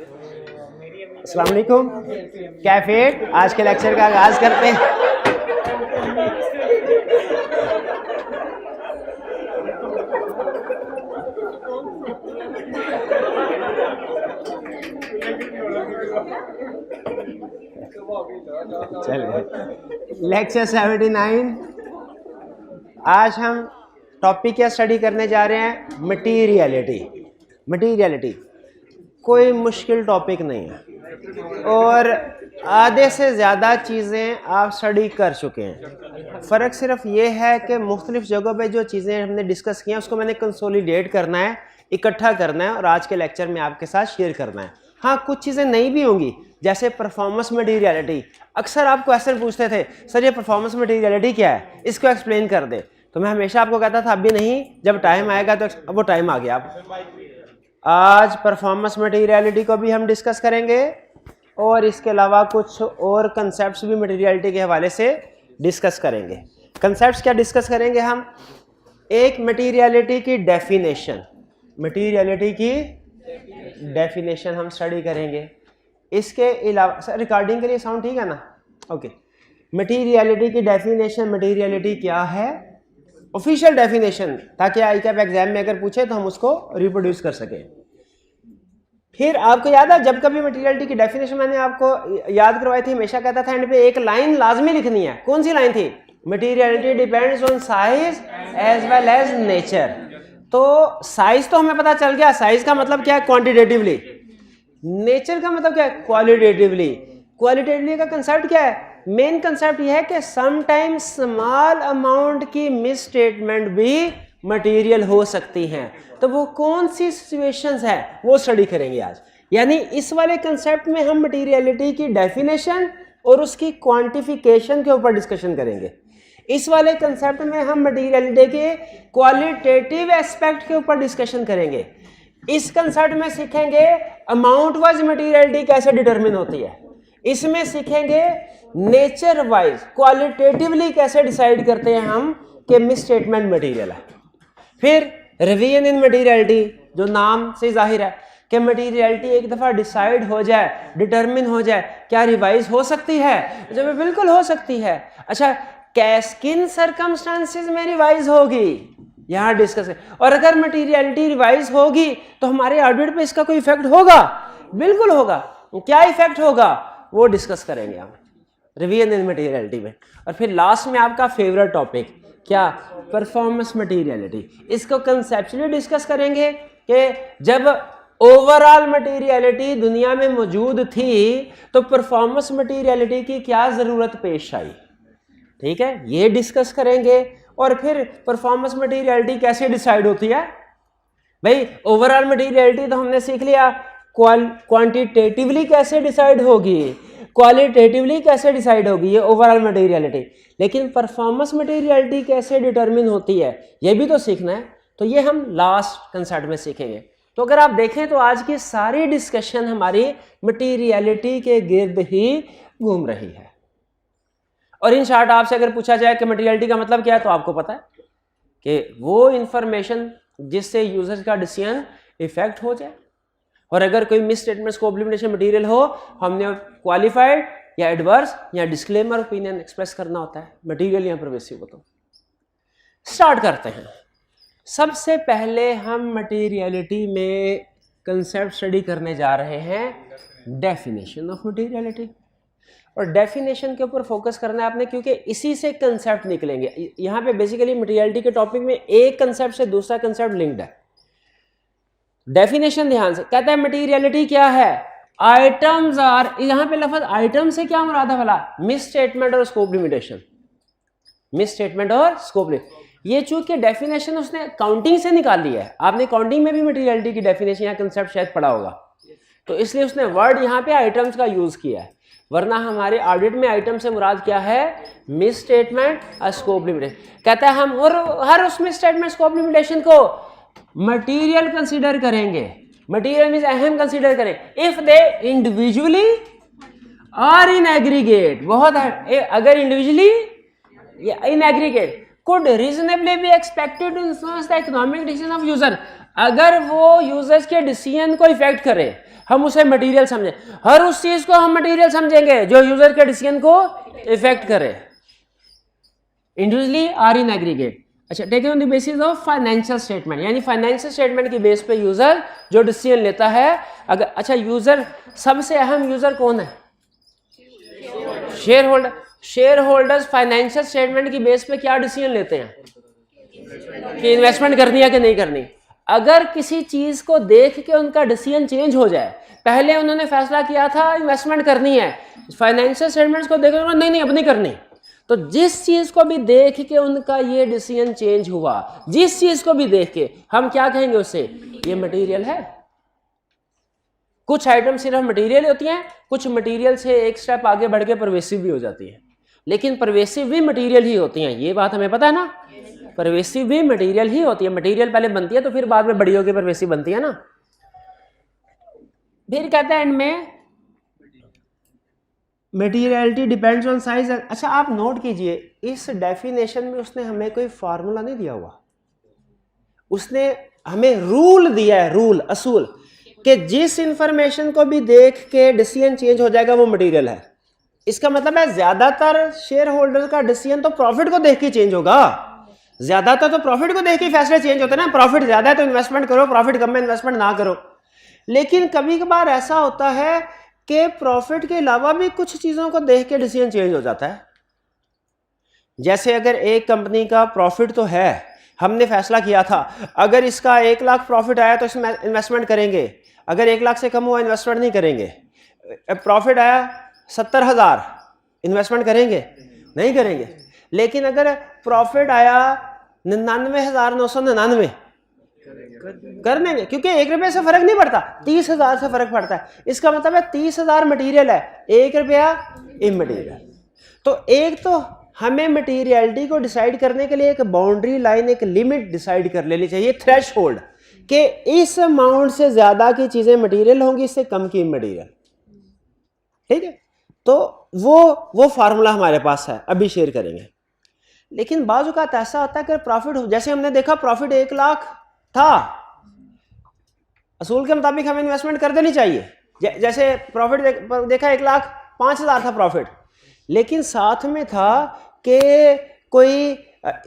अस्सलाम वालेकुम। कैफेट आज के लेक्चर का आगाज करते हैं। चलिए, लेक्चर 79। आज हम टॉपिक क्या स्टडी करने जा रहे हैं? मटीरियलिटी। मटीरियलिटी कोई मुश्किल टॉपिक नहीं है और आधे से ज़्यादा चीज़ें आप स्टडी कर चुके हैं। फ़र्क सिर्फ ये है कि मुख्तलिफ़ जगहों पे जो चीज़ें हमने डिस्कस की हैं उसको मैंने कंसोलिडेट करना है, इकट्ठा करना है और आज के लेक्चर में आपके साथ शेयर करना है। हाँ, कुछ चीज़ें नहीं भी होंगी, जैसे परफॉर्मेंस मटीरियलिटी। अक्सर आप क्वेश्चन पूछते थे, सर ये परफॉर्मेंस मटीरियलिटी क्या है, इसको एक्सप्लेन कर दे। तो मैं हमेशा आपको कहता था अभी नहीं, जब टाइम आएगा तो अब वो टाइम आ गया। आज परफॉर्मेंस मटीरियलिटी को भी हम डिस्कस करेंगे और इसके अलावा कुछ और कंसेप्ट्स भी मटीरियलिटी के हवाले से डिस्कस करेंगे। कंसेप्ट्स क्या डिस्कस करेंगे हम? एक मटीरियलिटी की डेफिनेशन, मटीरियलिटी की डेफिनेशन हम स्टडी करेंगे। इसके अलावा सर रिकॉर्डिंग के लिए साउंड ठीक है ना? ओके। मटीरियलिटी की डेफिनेशन, मटीरियलिटी क्या है, ऑफिशियल डेफिनेशन, ताकि आईकैप एग्जाम में अगर पूछे तो हम उसको रिप्रोड्यूस कर सकें। फिर आपको याद है जब कभी मटीरियलिटी की डेफिनेशन मैंने आपको याद करवाई थी, हमेशा कहता था एंड पे एक लाइन लाजमी लिखनी है। कौन सी लाइन थी? Materiality depends on size as well as nature. तो साइज तो हमें पता चल गया, साइज का मतलब क्या है? क्वांटिटेटिवली। नेचर का मतलब क्या है? क्वालिटेटिवली। क्वालिटेटिवली का कंसेप्ट क्या है? मेन कंसेप्ट यह है कि समटाइम्स स्मॉल अमाउंट की मिस स्टेटमेंट भी मटेरियल हो सकती हैं। तो वो कौन सी सिचुएशंस है वो स्टडी करेंगे आज। यानी इस वाले कंसेप्ट में हम मटेरियलिटी की डेफिनेशन और उसकी क्वांटिफिकेशन के ऊपर डिस्कशन करेंगे। इस वाले कंसेप्ट में हम मटेरियलिटी के क्वालिटेटिव एस्पेक्ट के ऊपर डिस्कशन करेंगे। इस कंसेप्ट में सीखेंगे अमाउंट वाइज मटेरियलिटी कैसे डिटरमिन होती है। इसमें सीखेंगे नेचर वाइज क्वालिटेटिवली कैसे डिसाइड करते हैं हम कि मिस स्टेटमेंट मटेरियल है। फिर रिवीजन इन मटेरियलिटी, जो नाम से जाहिर है कि मटेरियलिटी एक दफ़ा डिसाइड हो जाए, डिटरमिन हो जाए, क्या रिवाइज हो सकती है? जब बिल्कुल हो सकती है। अच्छा, किन सर्कमस्टांसेस में रिवाइज होगी, यहाँ डिस्कस करें। और अगर मटेरियलिटी रिवाइज होगी तो हमारे ऑडिट पे इसका कोई इफेक्ट होगा? बिल्कुल होगा। क्या इफेक्ट होगा वो डिस्कस करेंगे हम रिवीजन इन मटेरियलिटी में। और फिर लास्ट में आपका फेवरेट टॉपिक क्या? Performance materiality. इसको कंसेप्चुअली डिस्कस करेंगे कि जब ओवरऑल मटेरियलिटी दुनिया में मौजूद थी तो परफॉर्मेंस मटेरियलिटी की क्या जरूरत पेश आई। ठीक है, ये डिस्कस करेंगे। और फिर परफॉर्मेंस मटेरियलिटी कैसे डिसाइड होती है? भाई ओवरऑल मटेरियलिटी तो हमने सीख लिया, क्वांटिटेटिवली कैसे डिसाइड होगी, क्वालिटेटिवली कैसे डिसाइड होगी, ये ओवरऑल मटेरियलिटी। लेकिन परफॉर्मेंस मटेरियलिटी कैसे डिटरमिन होती है ये भी तो सीखना है। तो ये हम लास्ट कंसेप्ट में सीखेंगे। तो अगर आप देखें तो आज की सारी डिस्कशन हमारी मटेरियलिटी के गिर्द ही घूम रही है। और इन शॉर्ट आपसे अगर पूछा जाए कि मटेरियलिटी का मतलब क्या है तो आपको पता है कि वो इंफॉर्मेशन जिससे यूजर का डिसीजन इफेक्ट हो जाए। और अगर कोई miss statement scope limitation material हो, हमने क्वालिफाइड या एडवर्स या डिस्क्लेमर ओपिनियन एक्सप्रेस करना होता है। मटेरियल या परवेसिव हो। तो स्टार्ट करते हैं। सबसे पहले हम मटेरियलिटी में कंसेप्ट स्टडी करने जा रहे हैं डेफिनेशन ऑफ मटेरियलिटी। और डेफिनेशन के ऊपर फोकस करना है आपने, क्योंकि इसी से कंसेप्ट निकलेंगे। यहाँ पे बेसिकली मटेरियलिटी के टॉपिक में एक कंसेप्ट से दूसरा कंसेप्ट लिंक्ड है। डेफिनेशन ध्यान से कहता है मटेरियलिटी क्या है? आइटम्स आर, यहाँ पे लफ्ज आइटम से क्या मुराद है भला? मिस स्टेटमेंट और स्कोप लिमिटेशन। मिस स्टेटमेंट और स्कोप लिमिटेशन, ये चूंकि डेफिनेशन उसने काउंटिंग से निकाल लिया है। आपने काउंटिंग में भी मटेरियलिटी की डेफिनेशन या कंसेप्ट शायद पढ़ा होगा, तो इसलिए उसने वर्ड यहाँ पे आइटम्स का यूज किया है। वरना हमारे ऑडिट में आइटम से मुराद क्या है? मिस स्टेटमेंट और स्कोप लिमिटेशन। कहता है हम और हर उस मिस स्टेटमेंट स्कोप लिमिटेशन को मटेरियल कंसीडर करेंगे। मटेरियल मींस अहम कंसीडर करें इफ दे इंडिविजुअली और इन एग्रीगेट। बहुत है, अगर इंडिविजुअली या in aggregate could reasonably be expected to influence the economic decision of user। अगर वो यूजर्स के डिसीजन को इफेक्ट करे, हम उसे मटेरियल समझें। हर उस चीज को हम मटेरियल समझेंगे जो यूजर के डिसीजन को इफेक्ट करे, इंडिविजुअली और इन एग्रीगेट। अच्छा, taken on the basis of financial statement, यानी फाइनेंशियल स्टेटमेंट की बेस पे यूजर जो डिसीजन लेता है। अगर अच्छा, यूजर सबसे अहम यूजर कौन है? Share holder. Share holders financial statement की बेस पे क्या डिसीजन लेते हैं कि इन्वेस्टमेंट करनी है कि नहीं करनी। अगर किसी चीज को देख के उनका डिसीजन चेंज हो जाए, पहले उन्होंने फैसला किया था इन्वेस्टमेंट करनी है, फाइनेंशियल स्टेटमेंट्स को देख के नहीं नहीं अब नहीं करनी, तो जिस चीज को भी देख के उनका ये डिसीजन चेंज हुआ, जिस चीज को भी देख के, हम क्या कहेंगे उससे? ये मटेरियल है। कुछ आइटम सिर्फ मटेरियल होती हैं, कुछ मटेरियल से एक स्टेप आगे बढ़ के परवेसिव भी हो जाती है, लेकिन परवेसिव भी मटेरियल ही होती हैं, ये बात हमें पता है ना। परवेसिव भी मटेरियल ही होती है, मटेरियल पहले बनती है तो फिर बाद में बड़ी होकर परवेसिव बनती है ना। फिर कहते हैं एंड में मटीरियलिटी डिपेंड्स ऑन साइज। अच्छा, आप नोट कीजिए, इस डेफिनेशन में उसने हमें कोई फार्मूला नहीं दिया हुआ, उसने हमें रूल दिया है, रूल, असूल, कि जिस इंफॉर्मेशन को भी देख के डिसीजन चेंज हो जाएगा वो मटेरियल है। इसका मतलब है ज्यादातर शेयर होल्डर का डिसीजन तो प्रॉफिट को देख के चेंज होगा, ज्यादातर तो प्रॉफिट को देख के फैसले चेंज होते हैं ना। प्रॉफिट ज्यादा है तो इन्वेस्टमेंट करो, प्रॉफिट कम है इन्वेस्टमेंट ना करो। लेकिन कभी कभार ऐसा होता है कि प्रॉफिट के अलावा भी कुछ चीजों को देख के डिसीजन चेंज हो जाता है। जैसे अगर एक कंपनी का प्रॉफिट तो है, हमने फैसला किया था अगर इसका 1 लाख प्रॉफिट आया तो इसमें इन्वेस्टमेंट करेंगे, अगर 1 लाख से कम हुआ इन्वेस्टमेंट नहीं करेंगे। प्रॉफिट आया 70,000, इन्वेस्टमेंट करेंगे? नहीं करेंगे। लेकिन अगर प्रॉफिट आया 99,999, कर देंगे, क्योंकि 1 रुपये से फर्क नहीं पड़ता, 30,000 से फर्क पड़ता है। इसका मतलब है 30,000 मटीरियल है, 1 रुपया इमटीरियल। तो एक तो हमें मटीरियलिटी को डिसाइड करने के लिए एक बाउंड्री लाइन, एक लिमिट डिसाइड कर लेनी चाहिए, थ्रेशहोल्ड, कि इस अमाउंट से ज्यादा की चीजें मटीरियल होंगी, इससे कम की इमटीरियल। ठीक है, तो वो फार्मूला हमारे पास है, अभी शेयर करेंगे। लेकिन बाज़ औक़ात ऐसा होता है कि प्रॉफिट, जैसे हमने देखा प्रॉफिट 1 लाख था, असूल के मुताबिक हमें इन्वेस्टमेंट कर देनी चाहिए। जैसे प्रॉफिट देखा 1,05,000 था प्रॉफिट, लेकिन साथ में था कि कोई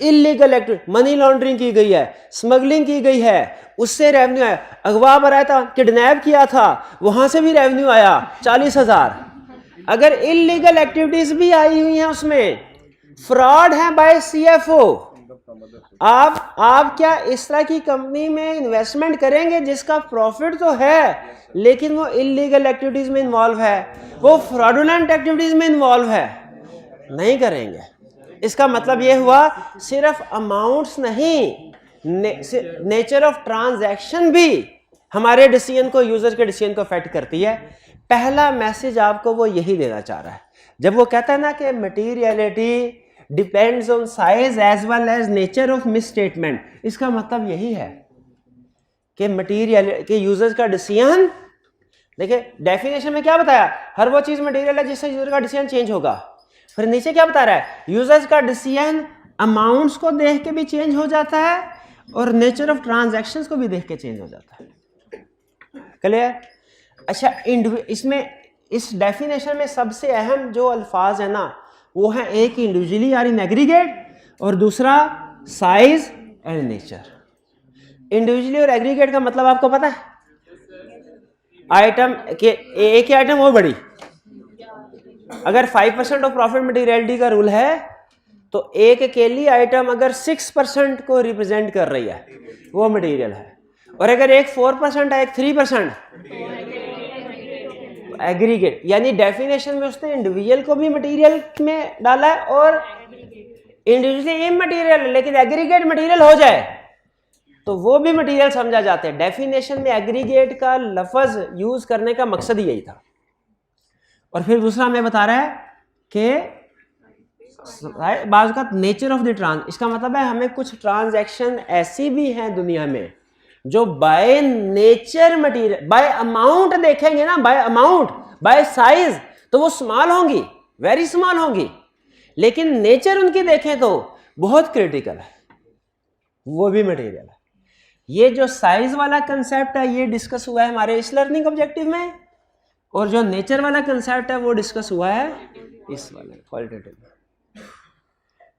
इलीगल एक्टिविटी, मनी लॉन्ड्रिंग की गई है, स्मगलिंग की गई है, उससे रेवेन्यू आया, अगवा बनाया था, किडनैप किया था, वहां से भी रेवेन्यू आया 40,000। अगर इलीगल एक्टिविटीज भी आई हुई हैं, उसमें फ्रॉड है बाय सीएफओ, आप क्या इस तरह की कंपनी में इन्वेस्टमेंट करेंगे जिसका प्रॉफिट तो है लेकिन वो इलीगल एक्टिविटीज में इन्वॉल्व है, वो फ्रॉडुलेंट एक्टिविटीज में इन्वॉल्व है? नहीं करेंगे। इसका मतलब ये हुआ सिर्फ अमाउंट्स नहीं, नेचर ऑफ ट्रांजैक्शन भी हमारे डिसीजन को, यूजर के डिसीजन को अफेक्ट करती है। पहला मैसेज आपको वो यही देना चाह रहा है जब वो कहता है ना कि materiality depends on size as well as nature of misstatement. इसका मतलब यही है कि मटीरियल के यूजर्स का डिसीजन, देखिए डेफिनेशन में क्या बताया, हर वो चीज मटीरियल है जिससे यूजर का डिसीजन चेंज होगा। फिर नीचे क्या बता रहा है, यूजर्स का डिसीजन अमाउंट्स को देख के भी चेंज हो जाता है और नेचर ऑफ ट्रांजैक्शंस को भी देख के चेंज हो जाता है। क्लियर? अच्छा, इसमें इस डेफिनेशन में सबसे अहम जो अल्फाज है ना, वो है एक इंडिविजुअली और इन एग्रीगेट, और दूसरा साइज एंड नेचर। इंडिविजुअली और एग्रीगेट का मतलब आपको पता है? आइटम के एक ही आइटम वो बड़ी, अगर 5% ऑफ प्रॉफिट मटीरियलिटी का रूल है तो एक अकेली आइटम अगर 6% को रिप्रेजेंट कर रही है वो मटीरियल है, और अगर एक 4% है, एक 3%, एग्रीगेट। यानी डेफिनेशन में उसने इंडिविजुअल को भी मटेरियल में डाला है और इंडिविजुअली इमटेरियल लेकिन एग्रीगेट मटेरियल हो जाए तो वो भी मटेरियल समझा जाता है। डेफिनेशन में एग्रीगेट का लफ्ज यूज करने का मकसद ही यही था। और फिर दूसरा हमें बता रहा है कि बाज़ का नेचर ऑफ द ट्रांस, इसका मतलब है हमें कुछ ट्रांजैक्शन ऐसी भी हैं दुनिया में जो by nature material, bye amount देखेंगे ना, बाय अमाउंट, बाय साइज तो वो स्मॉल होंगी, वेरी स्मॉल होंगी, लेकिन नेचर उनकी देखें तो बहुत क्रिटिकल है, वो भी मटीरियल है। ये जो साइज वाला कंसेप्ट है ये डिस्कस हुआ है हमारे इस लर्निंग ऑब्जेक्टिव में, और जो नेचर वाला कंसेप्ट है वो डिस्कस हुआ है इस वाले क्वालिटेटिव में।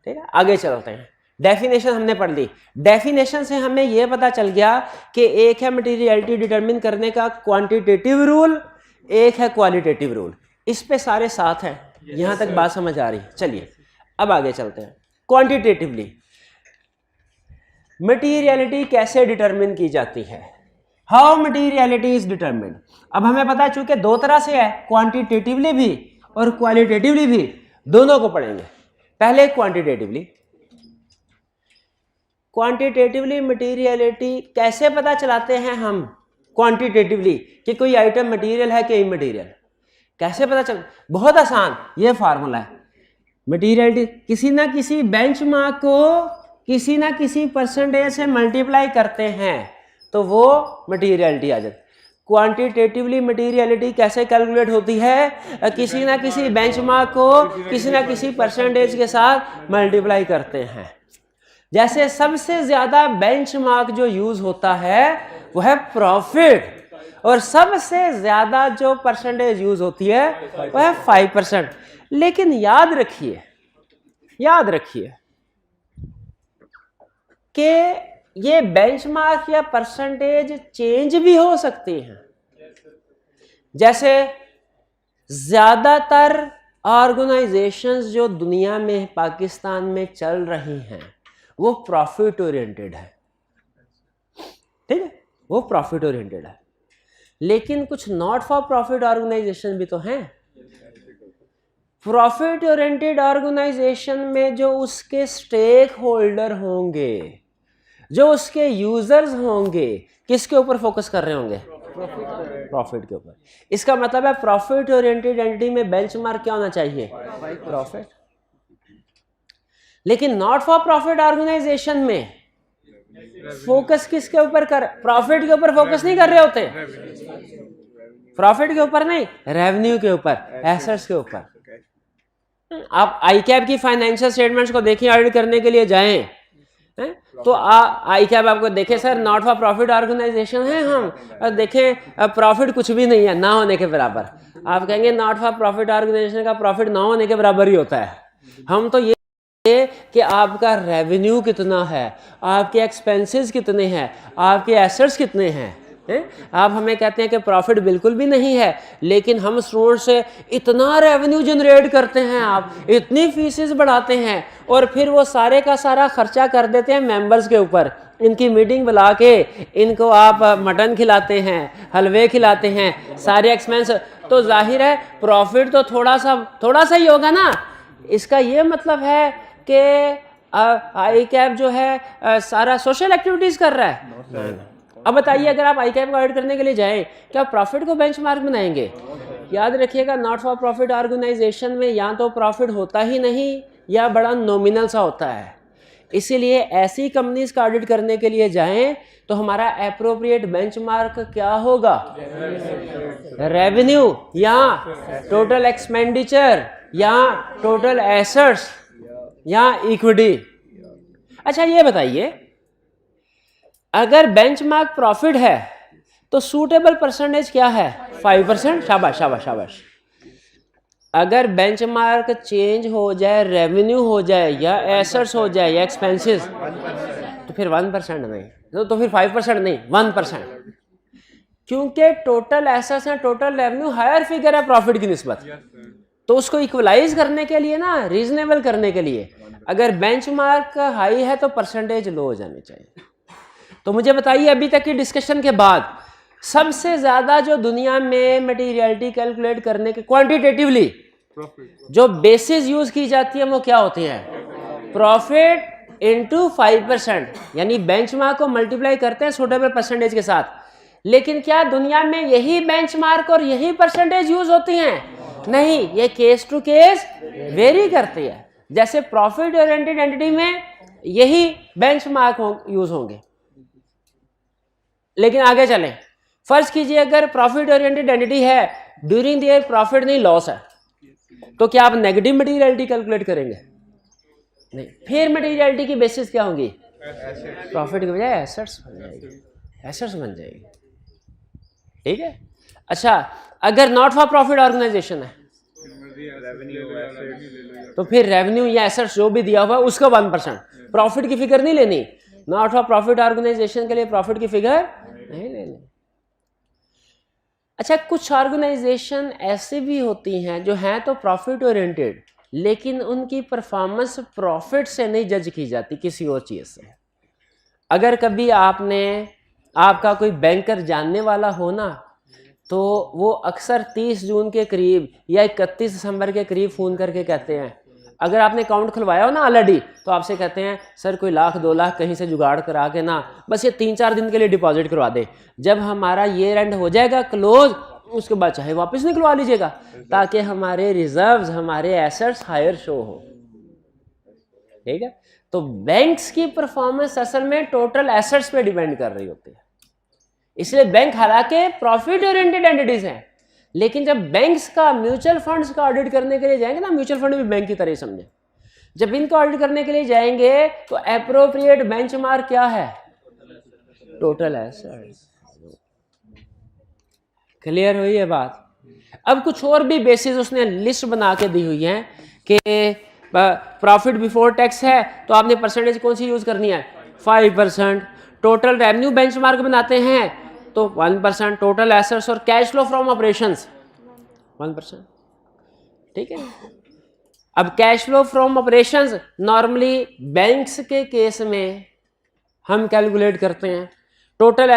ठीक है, आगे चलते हैं। डेफिनेशन हमने पढ़ ली। डेफिनेशन से हमें यह पता चल गया कि एक है मटेरियलिटी डिटरमिन करने का क्वांटिटेटिव रूल, एक है क्वालिटेटिव रूल। इस पे सारे साथ हैं। यहां तक बात समझ आ रही? चलिए अब आगे चलते हैं। क्वांटिटेटिवली मटेरियलिटी कैसे डिटरमिन की जाती है? How materiality is determined. अब हमें पता है चूंकि दो तरह से है, क्वांटिटेटिवली भी और क्वालिटेटिवली भी, दोनों को पढ़ेंगे। पहले क्वांटिटेटिवली। क्वांटिटेटिवली मटेरियलिटी कैसे पता चलाते हैं हम? क्वांटिटेटिवली कि कोई आइटम मटेरियल है कि इमटेरियल, कैसे पता चल? बहुत आसान, ये फार्मूला है। मटेरियलिटी किसी ना किसी बेंचमार्क को किसी ना किसी परसेंटेज से मल्टीप्लाई करते हैं तो वो मटेरियलिटी आ जाती। क्वांटिटेटिवली मटेरियलिटी कैसे कैलकुलेट होती है? किसी ना किसी बेंचमार्क को किसी ना किसी परसेंटेज के साथ मल्टीप्लाई करते हैं। जैसे सबसे ज्यादा बेंचमार्क जो यूज होता है वो है प्रॉफिट, और सबसे ज्यादा जो परसेंटेज यूज होती है वो है 5%। लेकिन याद रखिए कि ये बेंचमार्क या परसेंटेज चेंज भी हो सकती हैं। जैसे ज्यादातर ऑर्गेनाइजेशंस जो दुनिया में पाकिस्तान में चल रही हैं वो प्रॉफिट ओरिएंटेड है। ठीक है, वो प्रॉफिट ओरिएंटेड है। लेकिन कुछ नॉट फॉर प्रॉफिट ऑर्गेनाइजेशन भी तो हैं। प्रॉफिट ओरिएंटेड ऑर्गेनाइजेशन में जो उसके स्टेक होल्डर होंगे, जो उसके यूजर्स होंगे, किसके ऊपर फोकस कर रहे होंगे? प्रॉफिट के ऊपर। इसका मतलब है प्रॉफिट ओरिएंटेड एंटिटी में बेंचमार्क क्या होना चाहिए? प्रॉफिट। लेकिन नॉट फॉर प्रॉफिट ऑर्गेनाइजेशन में फोकस किसके ऊपर कर? प्रॉफिट के ऊपर फोकस नहीं कर रहे होते। प्रॉफिट के ऊपर नहीं, रेवेन्यू के ऊपर, एसेट्स के ऊपर। आप आईकैप की फाइनेंशियल स्टेटमेंट्स को देखिए, ऑडिट करने के लिए जाएं तो आईकैप आपको देखे sir not for profit organisation है हम, और देखें प्रॉफिट कुछ भी नहीं है, ना होने के बराबर। आप कहेंगे नॉट फॉर प्रॉफिट ऑर्गेनाइजेशन का प्रॉफिट ना होने के बराबर ही होता है। हम तो ये कि आपका रेवेन्यू कितना है, आपके एक्सपेंसेस कितने हैं, आपके एसेट्स कितने हैं। आप हमें कहते हैं कि प्रॉफिट बिल्कुल भी नहीं है, लेकिन हम स्टूडेंट से इतना रेवेन्यू जनरेट करते हैं, आप इतनी फीसेस बढ़ाते हैं, और फिर वो सारे का सारा खर्चा कर देते हैं मेंबर्स के ऊपर। इनकी मीटिंग बुला के इनको आप मटन खिलाते हैं, हलवे खिलाते हैं, सारे एक्सपेंस। तो जाहिर है प्रॉफिट तो थोड़ा सा ही होगा ना। इसका ये मतलब है कि आईकैप जो है सारा सोशल एक्टिविटीज कर रहा है। अब बताइए, अगर आप आईकैप को ऑडिट करने के लिए जाएं, क्या प्रॉफिट को बेंचमार्क बनाएंगे? याद रखिएगा, नॉट फॉर प्रॉफिट ऑर्गेनाइजेशन में या तो प्रॉफिट होता ही नहीं या बड़ा नॉमिनल सा होता है। इसीलिए ऐसी कंपनीज का ऑडिट करने के लिए जाएं तो हमारा एप्रोप्रिएट बेंचमार्क क्या होगा? रेवेन्यू या टोटल एक्सपेंडिचर या टोटल एसेट्स या इक्विटी। अच्छा ये बताइए, अगर बेंचमार्क प्रॉफिट है तो सूटेबल परसेंटेज क्या है? 5%। शाबाश शाबाश शाबाश। अगर बेंचमार्क चेंज हो जाए, रेवेन्यू हो जाए या एसेट्स हो जाए या एक्सपेंसेस, तो फिर 1% नहीं, तो फिर 5% नहीं, 1%। क्योंकि टोटल एसेट्स या टोटल रेवेन्यू हायर फिगर है प्रॉफिट की निस्बत। तो उसको इक्वलाइज करने के लिए ना, रीजनेबल करने के लिए, अगर बेंचमार्क हाई है तो परसेंटेज लो हो जानी चाहिए। तो मुझे बताइए, अभी तक की डिस्कशन के बाद सबसे ज्यादा जो दुनिया में मटेरियलिटी कैलकुलेट करने के क्वांटिटेटिवली जो बेसिस यूज की जाती है वो क्या होती है? प्रॉफिट इनटू 5%, यानी बेंचमार्क को मल्टीप्लाई करते हैं सूटेबल परसेंटेज के साथ। लेकिन क्या दुनिया में यही बेंचमार्क और यही परसेंटेज यूज होती हैं? नहीं, ये केस टू केस वेरी करती है। जैसे प्रॉफिट ओरिएंटेड एंटिटी में यही बेंचमार्क यूज होंगे। लेकिन आगे चलें, फर्ज कीजिए अगर प्रॉफिट ओरिएंटेड एंटिटी है, ड्यूरिंग द ईयर प्रॉफिट नहीं लॉस है, तो क्या आप नेगेटिव मटेरियलिटी कैलकुलेट करेंगे? नहीं। फिर मटेरियलिटी की बेसिस क्या होंगी? प्रॉफिट की बजाय एसेट्स बन जाएगी, एसेट्स बन जाएगी। ठीक है। अच्छा, अगर नॉट फॉर प्रॉफिट ऑर्गेनाइजेशन है तो फिर रेवेन्यू या एसेट्स जो भी दिया हुआ है उसका 1%, प्रॉफिट की फिगर नहीं लेनी। नॉट फॉर प्रॉफिट ऑर्गेनाइजेशन के लिए प्रॉफिट की फिगर नहीं लेनी। अच्छा, कुछ ऑर्गेनाइजेशन ऐसे भी होती हैं जो हैं तो प्रॉफिट ओरिएंटेड, लेकिन उनकी परफॉर्मेंस प्रॉफिट से नहीं जज की जाती, किसी और चीज़ से। अगर कभी आपका कोई बैंकर जानने वाला हो ना, तो वो अक्सर 30 जून के करीब या 31 दिसंबर के करीब फ़ोन करके कहते हैं, अगर आपने अकाउंट खुलवाया हो ना ऑलरेडी, तो आपसे कहते हैं सर कोई 1,00,000-2 लाख कहीं से जुगाड़ करा के ना बस ये 3-4 दिन के लिए डिपॉजिट करवा दे, जब हमारा ईयर एंड हो जाएगा क्लोज उसके बाद चाहे वापस निकलवा लीजिएगा, ताकि हमारे रिजर्व्स, हमारे एसेट्स हायर शो हो। ठीक है। तो बैंक्स की परफॉर्मेंस असल में टोटल एसेट्स पे डिपेंड कर रही होती है। इसलिए बैंक हालांकि प्रॉफिट ओरिएंटेड एंटिटीज हैं, लेकिन जब बैंक्स का, म्यूचुअल फंड्स का ऑडिट करने के लिए जाएंगे ना, म्यूचुअल फंड भी बैंक की तरह समझे, जब इनका ऑडिट करने के लिए जाएंगे तो एप्रोप्रिएट बेंचमार्क क्या है? Total assets. क्लियर हुई है बात? अब कुछ और भी बेसिस उसने लिस्ट बना के दी हुई है कि प्रॉफिट बिफोर टैक्स है तो आपने परसेंटेज कौन सी यूज करनी है? 5%। टोटल रेवेन्यू बेंचमार्क बनाते हैं तो 1%। टोटल एसेट्स और कैश फ्लो फ्रॉम ऑपरेशंस 1%। ठीक है। अब cash flow from operations normally banks के केस में हम कैलकुलेट करते हैं, टोटल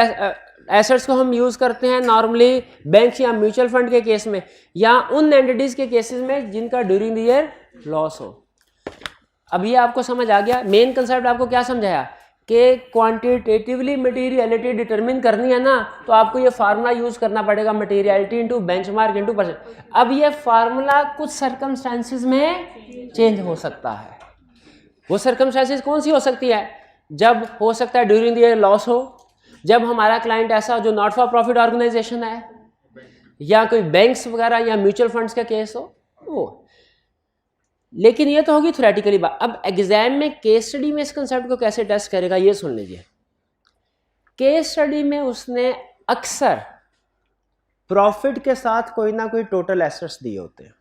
एसेट्स को हम यूज करते हैं नॉर्मली बैंक्स या म्यूचुअल फंड के केस में, या उन एंटिटीज के केसेस में जिनका ड्यूरिंग द ईयर लॉस हो। अब ये आपको समझ आ गया। मेन कंसेप्ट आपको क्या समझाया कि क्वांटिटेटिवली मटेरियलिटी डिटरमिन करनी है ना, तो आपको ये फार्मूला यूज करना पड़ेगा, materiality into benchmark into percent. अब ये फार्मूला कुछ सर्कमस्टेंसेस में चेंज हो सकता है। वो सर्कमस्टेंसेस कौन सी हो सकती है? जब हो सकता है ड्यूरिंग द ईयर लॉस हो, जब हमारा क्लाइंट ऐसा जो नॉट फॉर प्रॉफिट ऑर्गेनाइजेशन है, या कोई बैंक्स वगैरह या म्यूचुअल फंड्स का केस हो वो। लेकिन ये तो होगी थ्योरेटिकली बात। अब एग्जाम में केस स्टडी में इस कंसेप्ट को कैसे टेस्ट करेगा ये सुन लीजिए। केस स्टडी में उसने अक्सर प्रॉफिट के साथ कोई ना कोई टोटल एसेट्स दिए होते हैं।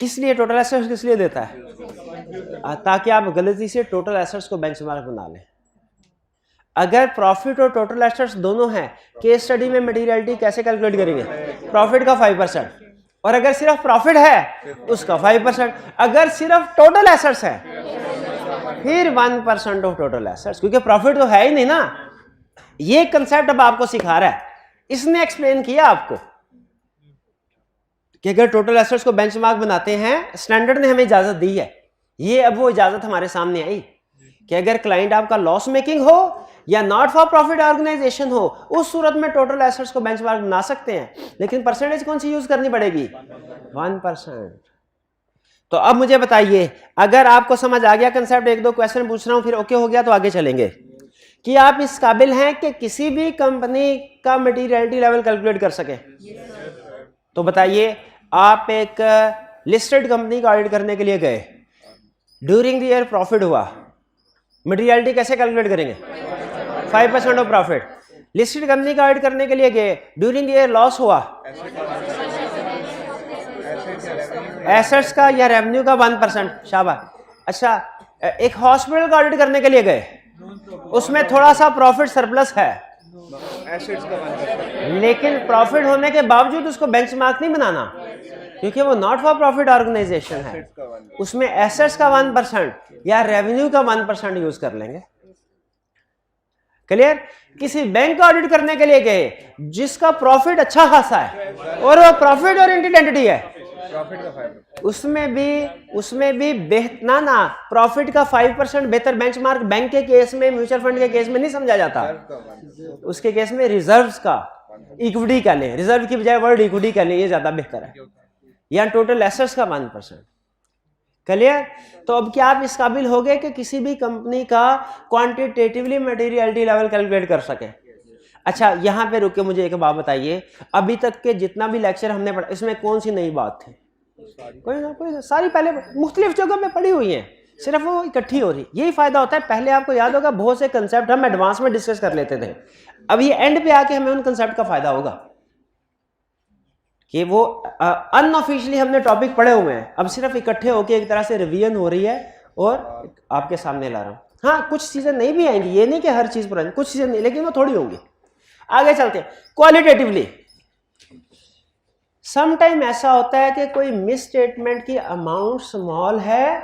किस लिए टोटल एसेट्स किस लिए देता है? ताकि आप गलती से टोटल एसेट्स को बेंचमार्क बना लें। अगर प्रॉफिट और टोटल एसेट्स दोनों हैं, केस स्टडी में मटेरियलिटी कैसे कैलकुलेट करेंगे? प्रॉफिट का 5%, और अगर सिर्फ प्रॉफिट है उसका 5%, अगर सिर्फ टोटल एसेट्स है फिर 1% ऑफ टोटल एसेट्स, क्योंकि प्रॉफिट तो है ही नहीं ना। ये कंसेप्ट अब आपको सिखा रहा है, इसने एक्सप्लेन किया आपको कि अगर टोटल एसेट्स को बेंचमार्क बनाते हैं, स्टैंडर्ड ने हमें इजाजत दी है। ये अब वो इजाजत हमारे सामने आई कि अगर क्लाइंट आपका लॉस मेकिंग हो या नॉट फॉर प्रॉफिट ऑर्गेनाइजेशन हो, उस सूरत में टोटल एसेट्स को बेंचमार्क बना सकते हैं, लेकिन परसेंटेज कौन सी यूज करनी पड़ेगी? 1%। तो अब मुझे बताइए, अगर आपको समझ आ गया कंसेप्ट, एक दो क्वेश्चन पूछ रहा हूं फिर ओके हो गया तो आगे चलेंगे, कि आप इस काबिल हैं कि किसी भी कंपनी का मटेरियलिटी लेवल कैलकुलेट कर सके? तो बताइए, आप एक लिस्टेड कंपनी का ऑडिट करने के लिए गए, ड्यूरिंग द ईयर प्रॉफिट हुआ, मटेरियलिटी कैसे कैलकुलेट करेंगे? 5% ऑफ प्रॉफिट। लिस्टेड कंपनी का ऑडिट करने के लिए गए, ड्यूरिंग द ईयर लॉस हुआ, एसेट्स का या रेवेन्यू का 1%। शाबाश। अच्छा, एक हॉस्पिटल का ऑडिट करने के लिए गए, उसमें थोड़ा सा प्रॉफिट सरप्लस है, एसेट्स का 1%, लेकिन प्रॉफिट होने के बावजूद उसको बेंचमार्क नहीं बनाना, क्योंकि वो नॉट फॉर प्रॉफिट ऑर्गेनाइजेशन है। उसमें एसेट्स का 1% या रेवेन्यू का 1% यूज कर लेंगे। क्लियर? किसी बैंक का ऑडिट करने के लिए गए जिसका प्रॉफिट अच्छा खासा है और वो प्रॉफिट ओरिएंटेड एंटिटी है, प्रॉफिट का 5%, उसमें भी ना प्रॉफिट का 5% बेहतर बेंचमार्क बैंक के केस में, म्यूचुअल फंड के केस में नहीं समझा जाता। उसके केस में रिजर्व्स का, इक्विटी का लें, रिजर्व की बजाय वर्ड इक्विटी का लें, ये ज्यादा बेहतर है, या टोटल एसेट्स का 1%। क्लियर? तो अब क्या आप इस काबिल हो गए कि किसी भी कंपनी का क्वांटिटेटिवली मटेरियलिटी लेवल कैलकुलेट कर सके? अच्छा, यहां पे रुक के मुझे एक बात बताइए, अभी तक के जितना भी लेक्चर हमने पढ़ा इसमें कौन सी नई बात थी? कोई ना कोई, सारी पहले मुख्तलिफ जगह पे पढ़ी हुई हैं, सिर्फ वो इकट्ठी हो रही, यही फायदा होता है। पहले आपको याद होगा बहुत से कंसेप्ट हम एडवांस में डिस्कस कर लेते थे, अब ये एंड पे आके हमें उन कंसेप्ट का फायदा होगा कि वो अनऑफिशियली हमने टॉपिक पढ़े हुए हैं, अब सिर्फ इकट्ठे होके एक तरह से रिवीजन हो रही है और आपके सामने ला रहा हूं। हाँ, कुछ चीजें नहीं भी आएंगी, ये नहीं कि हर चीज पुरानी, कुछ चीजें नहीं, लेकिन वो थोड़ी होंगी। आगे चलते हैं क्वालिटेटिवली। सम टाइम ऐसा होता है कि कोई मिस स्टेटमेंट की अमाउंट स्मॉल है,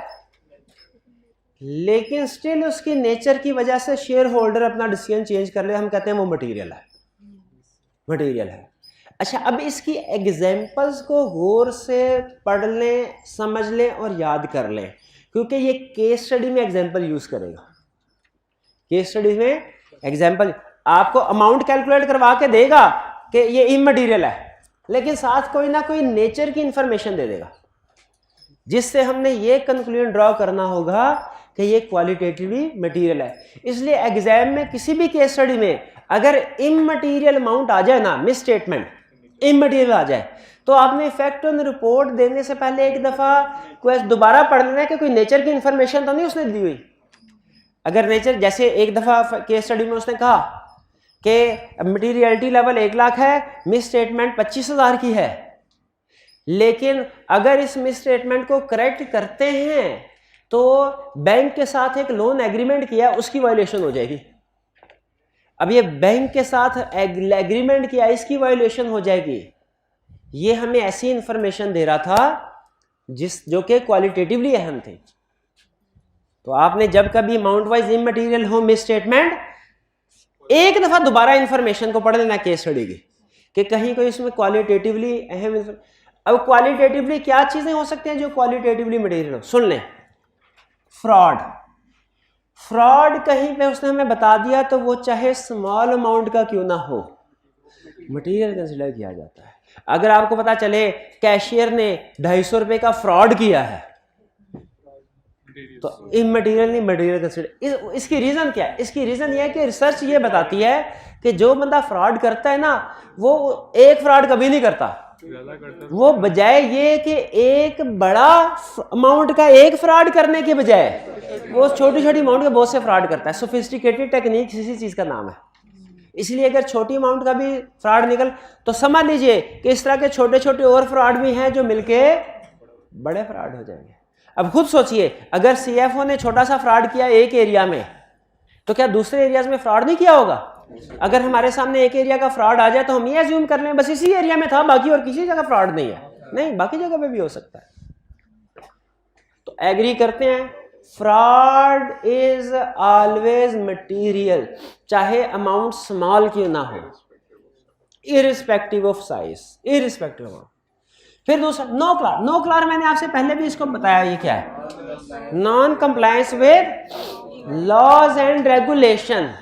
लेकिन स्टिल उसकी नेचर की वजह से शेयर होल्डर अपना डिसीजन चेंज कर ले, हम कहते हैं वो मटेरियल है, मटेरियल है। अच्छा, अब इसकी एग्जाम्पल्स को गौर से पढ़ लें, समझ लें और याद कर लें, क्योंकि ये केस स्टडी में एग्जाम्पल यूज करेगा। केस स्टडी में एग्जाम्पल आपको अमाउंट कैलकुलेट करवा के देगा कि ये इमटेरियल है, लेकिन साथ कोई ना कोई नेचर की इंफॉर्मेशन दे देगा, जिससे हमने ये कंक्लूजन ड्रॉ करना होगा कि ये क्वालिटेटिवली मटेरियल है। इसलिए एग्जाम में किसी भी केस स्टडी में अगर इमटेरियल अमाउंट आ जाए ना, मिस स्टेटमेंट इमटेरियल आ जाए, तो आपने इफेक्ट ऑन रिपोर्ट देने से पहले एक दफा क्वेश्चन दोबारा पढ़ लेना है कि कोई नेचर की इंफॉर्मेशन तो नहीं उसने दी हुई। अगर नेचर, जैसे एक दफा केस स्टडी में उसने कहा कि मटीरियलिटी लेवल 1 लाख है, मिस स्टेटमेंट 25,000 की है, लेकिन अगर इस मिस स्टेटमेंट को करेक्ट करते हैं तो बैंक के साथ एक लोन एग्रीमेंट किया, उसकी वायलेशन हो जाएगी। अब ये बैंक के साथ एग्रीमेंट किया, इसकी वायलेशन हो जाएगी। ये हमें ऐसी इंफॉर्मेशन दे रहा था जो कि क्वालिटेटिवली अहम थी। तो आपने जब कभी अमाउंट वाइज इमटेरियल हो मिस स्टेटमेंट, एक दफा दोबारा इंफॉर्मेशन को पढ़ लेना केस स्टडी की कि कहीं कोई इसमें क्वालिटेटिवली अहम। अब क्वालिटेटिवली क्या चीजें हो सकती हैं जो क्वालिटेटिवली मटेरियल हो? सुन लें, फ्रॉड। फ्रॉड कहीं पे उसने हमें बता दिया तो वो चाहे स्मॉल अमाउंट का क्यों ना हो, मटेरियल कंसिडर किया जाता है। अगर आपको पता चले कैशियर ने 250 रुपए का फ्रॉड किया है तो इमटेरियल नहीं, मटेरियल कंसिडर। इसकी रीजन क्या है? इसकी रीजन ये है कि रिसर्च ये बताती है कि जो बंदा फ्रॉड करता है ना, वो एक फ्रॉड कभी नहीं करता, वो बजाय ये कि एक बड़ा अमाउंट का एक फ्रॉड करने के बजाय वो छोटी छोटी अमाउंट के बहुत से फ्रॉड करता है। सोफिस्टिकेटेड टेक्निक इसी चीज का नाम है। इसलिए अगर छोटी अमाउंट का भी फ्रॉड निकल तो समझ लीजिए कि इस तरह के छोटे छोटे और फ्रॉड भी हैं जो मिलके बड़े फ्रॉड हो जाएंगे। अब खुद सोचिए, अगर सीएफओ ने छोटा सा फ्रॉड किया एक एरिया में, तो क्या दूसरे एरियाज में फ्रॉड नहीं किया होगा? अगर हमारे सामने एक एरिया का फ्रॉड आ जाए तो हम ये अज्यूम कर लें बस इसी एरिया में था, बाकी और किसी जगह फ्रॉड नहीं है। नहीं, बाकी जगह पे भी हो सकता है। तो एग्री करते हैं, फ्रॉड इज ऑलवेज मटेरियल, चाहे अमाउंट स्मॉल क्यों ना हो, irrespective of size, irrespective of. फिर दूसरा नो क्लार। नो क्लार मैंने आपसे पहले भी इसको बताया, ये क्या है? Non compliance with laws and regulation.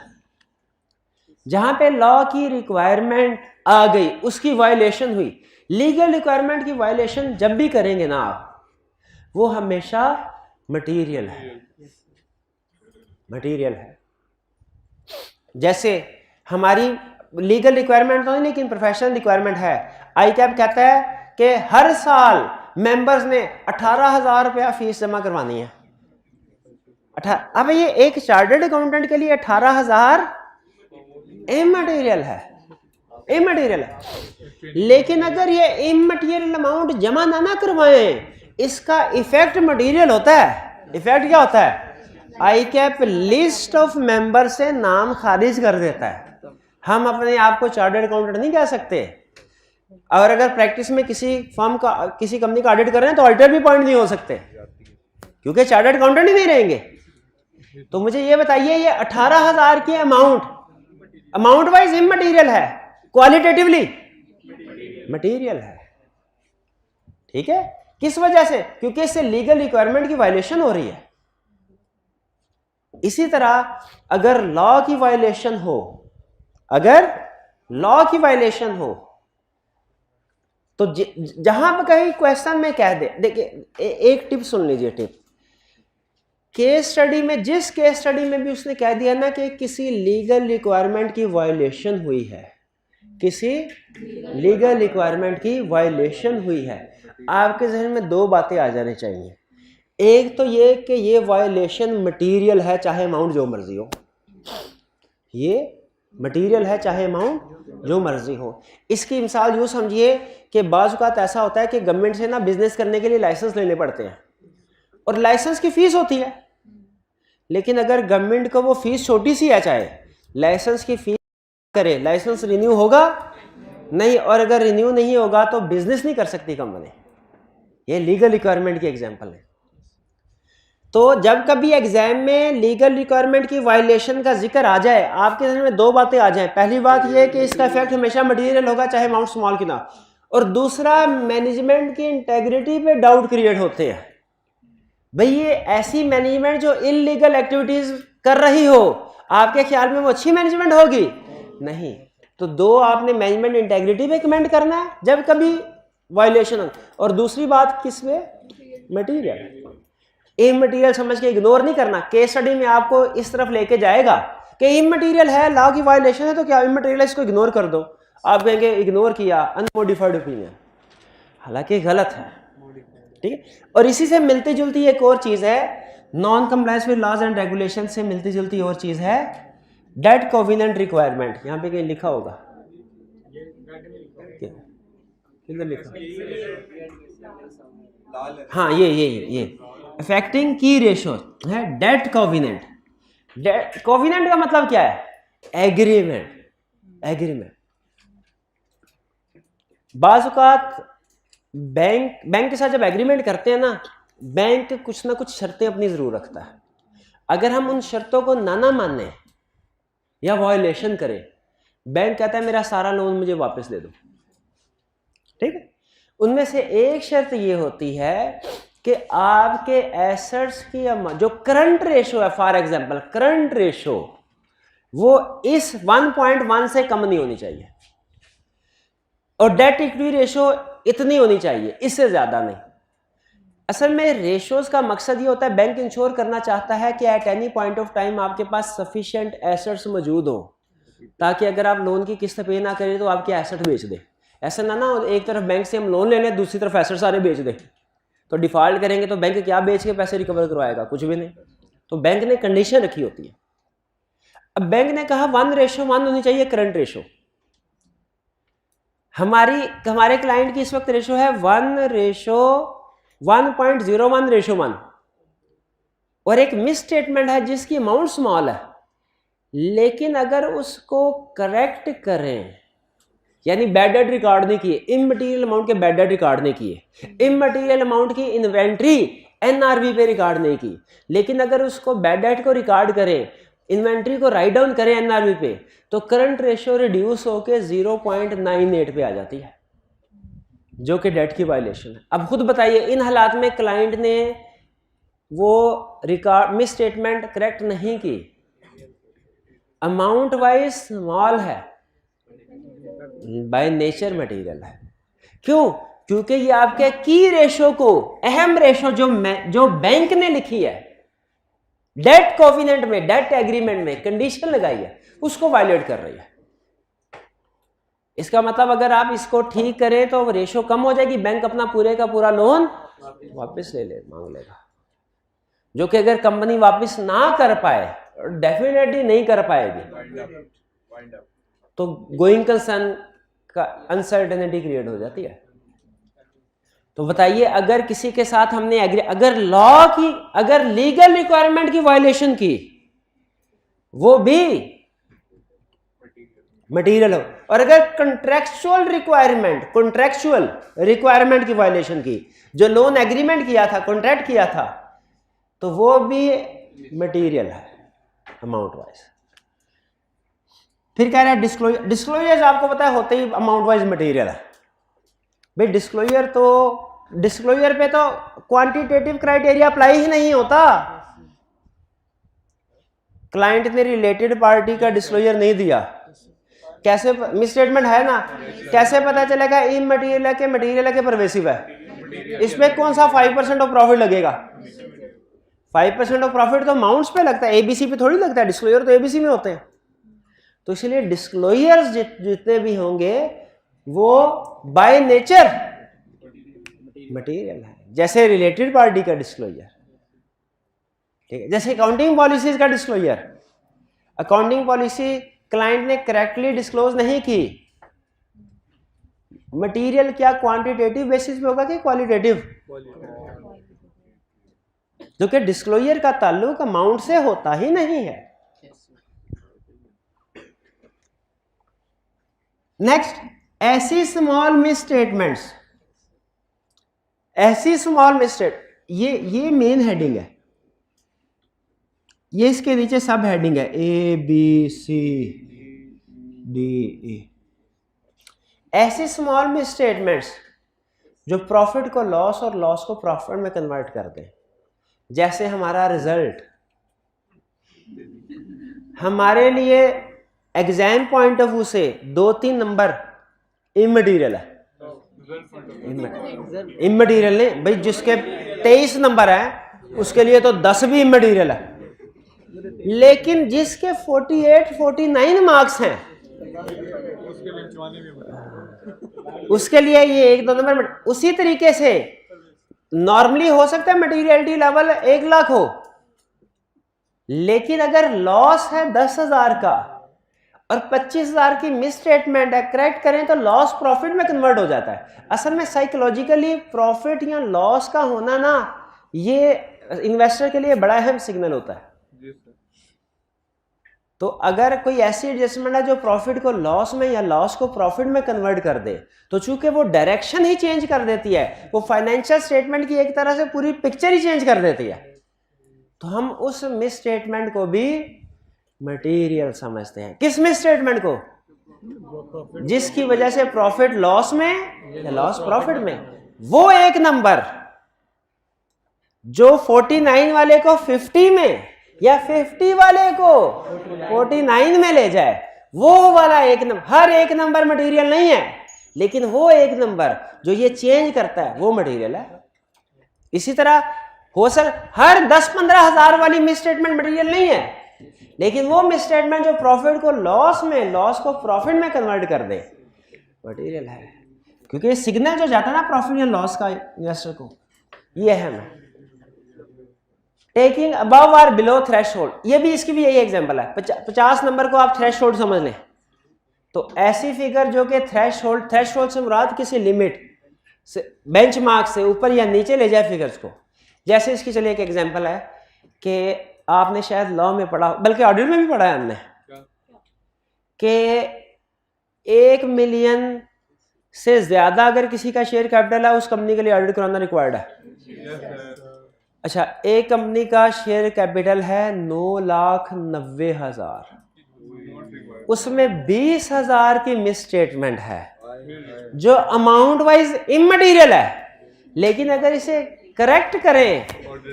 जहां पे लॉ की रिक्वायरमेंट आ गई, उसकी वायलेशन हुई। लीगल रिक्वायरमेंट की वायलेशन जब भी करेंगे ना आप, वो हमेशा मटेरियल है, मटेरियल है। जैसे हमारी लीगल रिक्वायरमेंट तो नहीं, लेकिन प्रोफेशनल रिक्वायरमेंट है। आईकैप कहता है कि हर साल मेंबर्स ने 18,000 रुपया फीस जमा करवानी है। अब ये एक चार्टर्ड अकाउंटेंट के लिए 18,000 इमटेरियल है, इमटेरियल है। लेकिन अगर ये इमटेरियल अमाउंट जमा ना करवाएं, इसका इफेक्ट मटेरियल होता है। इफेक्ट क्या होता है? आईकैप लिस्ट ऑफ मेंबर से नाम खारिज कर देता है। हम अपने आप को चार्टर्ड अकाउंटेंट नहीं कह सकते, और अगर प्रैक्टिस में किसी फर्म का, किसी कंपनी का ऑडिट कर रहे हैं तो ऑडिटर भी पॉइंट नहीं हो सकते, क्योंकि चार्टर्ड अकाउंटेंट ही नहीं रहेंगे। तो मुझे ये बताइए, ये 18,000 की अमाउंट वाइज इमटेरियल है, क्वालिटेटिवली मटेरियल है। ठीक है? किस वजह से? क्योंकि इससे लीगल रिक्वायरमेंट की वायलेशन हो रही है। इसी तरह अगर लॉ की वायलेशन हो, अगर लॉ की वायलेशन हो तो जहां पर कहीं क्वेश्चन में कह दे, देखिए एक टिप सुन लीजिए, टिप। केस स्टडी में, जिस केस स्टडी में भी उसने कह दिया ना कि किसी लीगल रिक्वायरमेंट की वायलेशन हुई है, किसी लीगल रिक्वायरमेंट की वायलेशन हुई है, आपके जहन में दो बातें आ जानी चाहिए। एक तो ये कि ये वायलेशन मटेरियल है, चाहे अमाउंट जो मर्जी हो, ये मटेरियल है चाहे अमाउंट जो मर्जी हो। इसकी मिसाल यूँ समझिए कि बाज़ औक़ात ऐसा होता है कि गवर्नमेंट से ना बिजनेस करने के लिए लाइसेंस लेने पड़ते हैं और लाइसेंस की फ़ीस होती है, लेकिन अगर गवर्नमेंट को वो फ़ीस छोटी सी है, चाहे लाइसेंस की फ़ीस करे, लाइसेंस रिन्यू होगा नहीं, और अगर रिन्यू नहीं होगा तो बिजनेस नहीं कर सकती कंपनी। ये लीगल रिक्वायरमेंट की एग्जांपल है। तो जब कभी एग्जाम में लीगल रिक्वायरमेंट की वायलेशन का जिक्र आ जाए, आपके ज़हन में दो बातें आ जाएं। पहली बात यह है कि इसका इफेक्ट हमेशा मटेरियल होगा, चाहे अमाउंट स्मॉल की ना, और दूसरा मैनेजमेंट की इंटेग्रिटी पे डाउट क्रिएट होते हैं। भाई ये ऐसी मैनेजमेंट जो इलीगल एक्टिविटीज कर रही हो, आपके ख्याल में वो अच्छी मैनेजमेंट होगी? नहीं। तो दो, आपने मैनेजमेंट इंटेग्रिटी पे कमेंट करना है जब कभी वायलेशन हो, और दूसरी बात किस पे? मटेरियल। इमटेरियल समझ के इग्नोर नहीं करना। केस स्टडी में आपको इस तरफ लेके जाएगा कि इमटेरियल है, लॉ की वायलेशन है, तो क्या इमटेरियल है, इसको इग्नोर कर दो। आप कहेंगे इग्नोर किया, अनमोडिफाइड ओपिनियन, हालांकि गलत है। ठीक है। और इसी से मिलती जुलती एक और चीज है, non compliance with laws and regulation से मिलती जुलती और चीज है डेट कोवेनेंट रिक्वायरमेंट। यहां पे कहीं लिखा होगा, किधर लिखा? हाँ, ये अफेक्टिंग की रेशो है डेट कोवेनेंट। डेट कोवेनेंट का मतलब क्या है? एग्रीमेंट। बाज़ औक़ात बैंक के साथ जब एग्रीमेंट करते हैं ना, बैंक कुछ ना कुछ शर्तें अपनी जरूर रखता है। अगर हम उन शर्तों को ना माने या वायलेशन करें, बैंक कहता है मेरा सारा लोन मुझे वापस दे दो। ठीक है। उनमें से एक शर्त ये होती है कि आपके एसेट्स की जो करंट रेशो है, फॉर एग्जांपल करंट रेशो, वो इस 1.1 से कम नहीं होनी चाहिए, और डेट इक्विटी रेशो इतनी होनी चाहिए, इससे ज्यादा नहीं। असल में रेशोज का मकसद ये होता है, बैंक इंश्योर करना चाहता है कि at any point of time आपके पास सफिशिएंट एसेट्स मौजूद हो, ताकि अगर आप लोन की किस्त पे ना करें तो आपके एसेट बेच दे। ऐसा ना एक तरफ बैंक से हम लोन ले लें, दूसरी तरफ एसेट सारे बेच दे, तो डिफॉल्ट करेंगे तो बैंक क्या बेच के पैसे रिकवर करवाएगा? कुछ भी नहीं। तो बैंक ने कंडीशन रखी होती है। अब बैंक ने कहा 1:1 होनी चाहिए करंट रेशो। हमारे क्लाइंट की इस वक्त रेशो है 1:1.01:1, और एक मिस स्टेटमेंट है जिसकी अमाउंट स्मॉल है, लेकिन अगर उसको करेक्ट करें, यानी बैड डेट रिकॉर्ड नहीं किए, इमटेरियल अमाउंट के बैड डेट रिकॉर्ड नहीं किए, इमटेरियल अमाउंट की इन्वेंट्री एनआरवी पे रिकॉर्ड नहीं की, लेकिन अगर उसको बैड डेट को रिकॉर्ड करें, इन्वेंट्री को राइट डाउन करें एनआरवी पे, तो करंट रेशियो रिड्यूस होकर 0.98 पे आ जाती है, जो कि डेट की वायलेशन है। अब खुद बताइए, इन हालात में क्लाइंट ने वो रिकॉर्ड मिस स्टेटमेंट करेक्ट नहीं की, अमाउंट वाइज स्मॉल है, बाय नेचर मटेरियल है। क्यों? क्योंकि ये आपके की रेशो को, अहम रेशो जो बैंक ने लिखी है, डेट कोवेनेंट में, डेट एग्रीमेंट में कंडीशन लगाई है, उसको वायलेट कर रही है। इसका मतलब अगर आप इसको ठीक करें तो रेशो कम हो जाएगी, बैंक अपना पूरे का पूरा लोन वापस मांग लेगा, जो कि अगर कंपनी वापस ना कर पाए, डेफिनेटली नहीं कर पाएगी, तो गोइंग कंसर्न का अनसर्टेनिटी क्रिएट हो जाती है। तो बताइए, अगर किसी के साथ हमने अगर लॉ की, अगर लीगल रिक्वायरमेंट की वायलेशन की, वो भी मटेरियल हो, और अगर कॉन्ट्रेक्चुअल रिक्वायरमेंट की वायलेशन की, जो लोन एग्रीमेंट किया था, कॉन्ट्रैक्ट किया था, तो वो भी मटेरियल है अमाउंट वाइज। फिर कह रहा है डिस्क्लोजर आपको पता है होते ही अमाउंट वाइज मटेरियल है। भाई डिस्क्लोजर पे तो क्वांटिटेटिव क्राइटेरिया अप्लाई ही नहीं होता। क्लाइंट ने रिलेटेड पार्टी का डिस्क्लोजर नहीं दिया, कैसे मिस स्टेटमेंट है ना, कैसे पता चलेगा इमटेरियल है कि मटेरियल है कि परवेसिव है? इसमें कौन सा 5% ऑफ प्रॉफिट लगेगा? 5% ऑफ प्रॉफिट तो अमाउंट्स पे लगता है, एबीसी पे थोड़ी लगता है। डिस्क्लोजर तो एबीसी में होते हैं। तो इसलिए डिस्क्लोजर्स जितने भी होंगे वो बाय नेचर मटेरियल है, जैसे रिलेटेड पार्टी का डिस्क्लोजर ठीक है। जैसे अकाउंटिंग पॉलिसीज का डिस्क्लोजर, अकाउंटिंग पॉलिसी क्लाइंट ने करेक्टली डिस्क्लोज नहीं की, मटेरियल क्या क्वांटिटेटिव बेसिस पे होगा कि क्वालिटेटिव, जो कि डिस्क्लोजर का ताल्लुक अमाउंट से होता ही नहीं है। नेक्स्ट, ऐसी स्मॉल मिसस्टेटमेंट्स, ऐसी स्मॉल मिस्टेक, ये मेन हेडिंग है, ये इसके नीचे सब हेडिंग है A B C D E। ऐसी स्मॉल मिसस्टेटमेंट्स जो प्रॉफिट को लॉस और लॉस को प्रॉफिट में कन्वर्ट कर दें, जैसे हमारा रिजल्ट हमारे लिए एग्जाम पॉइंट ऑफ व्यू से 2-3 नंबर इमटेरियल है, इमटेरियल नहीं भाई, जिसके 23 नंबर है उसके लिए तो 10 भी इमटेरियल है, लेकिन जिसके 48-49 मार्क्स हैं उसके लिए ये 1-2 नंबर। उसी तरीके से नॉर्मली हो सकता है मटेरियलिटी लेवल 1 लाख हो, लेकिन अगर लॉस है 10,000 का और 25,000 की मिस स्टेटमेंट है, करेक्ट करें तो लॉस प्रॉफिट में कन्वर्ट हो जाता है। असल में साइकोलॉजिकली प्रॉफिट या लॉस का होना ना, ये इन्वेस्टर के लिए बड़ा अहम सिग्नल होता है। तो अगर कोई ऐसी एडजस्टमेंट है जो प्रॉफिट को लॉस में या लॉस को प्रॉफिट में कन्वर्ट कर दे, तो चूंकि वो डायरेक्शन ही चेंज कर देती है, वो फाइनेंशियल स्टेटमेंट की एक तरह से पूरी पिक्चर ही चेंज कर देती है, तो हम उस मिस स्टेटमेंट को भी मटेरियल समझते हैं। किस मिस स्टेटमेंट को? जिसकी वजह से प्रॉफिट लॉस में या लॉस प्रॉफिट में, वो एक नंबर जो 49 वाले को 50 में या 50 वाले को 49 में ले जाए, वो वाला एक नंबर। हर एक नंबर मटेरियल नहीं है, लेकिन वो एक नंबर जो ये चेंज करता है वो मटेरियल है। इसी तरह हो सर हर 10-15 हजार वाली मिस स्टेटमेंट मटेरियल नहीं है, लेकिन वो मिस स्टेटमेंट जो प्रॉफिट को लॉस में, लॉस को प्रॉफिट में कन्वर्ट कर दे, मटेरियल है। क्योंकि ये सिग्नल जो जाता है ना प्रॉफिट या लॉस का इन्वेस्टर को, ये अहम है। टेकिंग अबव और बिलो थ्रेशोल्ड, ये भी इसकी भी यही एग्जांपल है। 50 नंबर को आप थ्रेशोल्ड समझ लें, तो ऐसी फिगर जो कि थ्रेशोल्ड से मुराद किसी लिमिट से, बेंचमार्क से ऊपर या नीचे ले जाए फिगर्स को। जैसे इसकी चलिए एक एग्जांपल है कि आपने शायद लॉ में पढ़ा, बल्कि ऑडिट में भी पढ़ा है हमने, कि 1 मिलियन से ज्यादा अगर किसी का शेयर कैपिटल है, उस कंपनी के लिए ऑडिट कराना रिक्वायर्ड है। अच्छा, एक कंपनी का शेयर कैपिटल है 9,90,000, उसमें 20,000 की मिस स्टेटमेंट है जो अमाउंट वाइज इमटेरियल है, लेकिन अगर इसे करेक्ट करें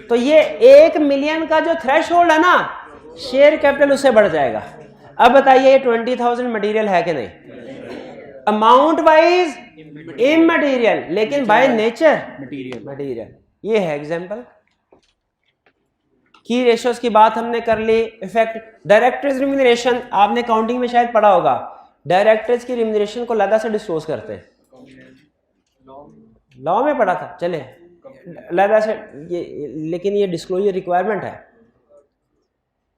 तो ये 1 मिलियन का जो थ्रेशोल्ड है ना शेयर कैपिटल, उससे बढ़ जाएगा। अब बताइए 20,000 मटेरियल है कि नहीं? अमाउंट वाइज इमटेरियल, लेकिन बाय नेचर मटेरियल। ये है एग्जांपल। की रेशियोज की बात हमने कर ली। इफेक्ट डायरेक्टर्स रिम्यूनरेशन, आपने काउंटिंग में शायद पढ़ा होगा, डायरेक्टर्स की रिम्यूनरेशन को अलग से डिस्क्लोज करते हैं, लॉ में पढ़ा था, चले अलग से ये, लेकिन ये डिस्क्लोजर रिक्वायरमेंट है।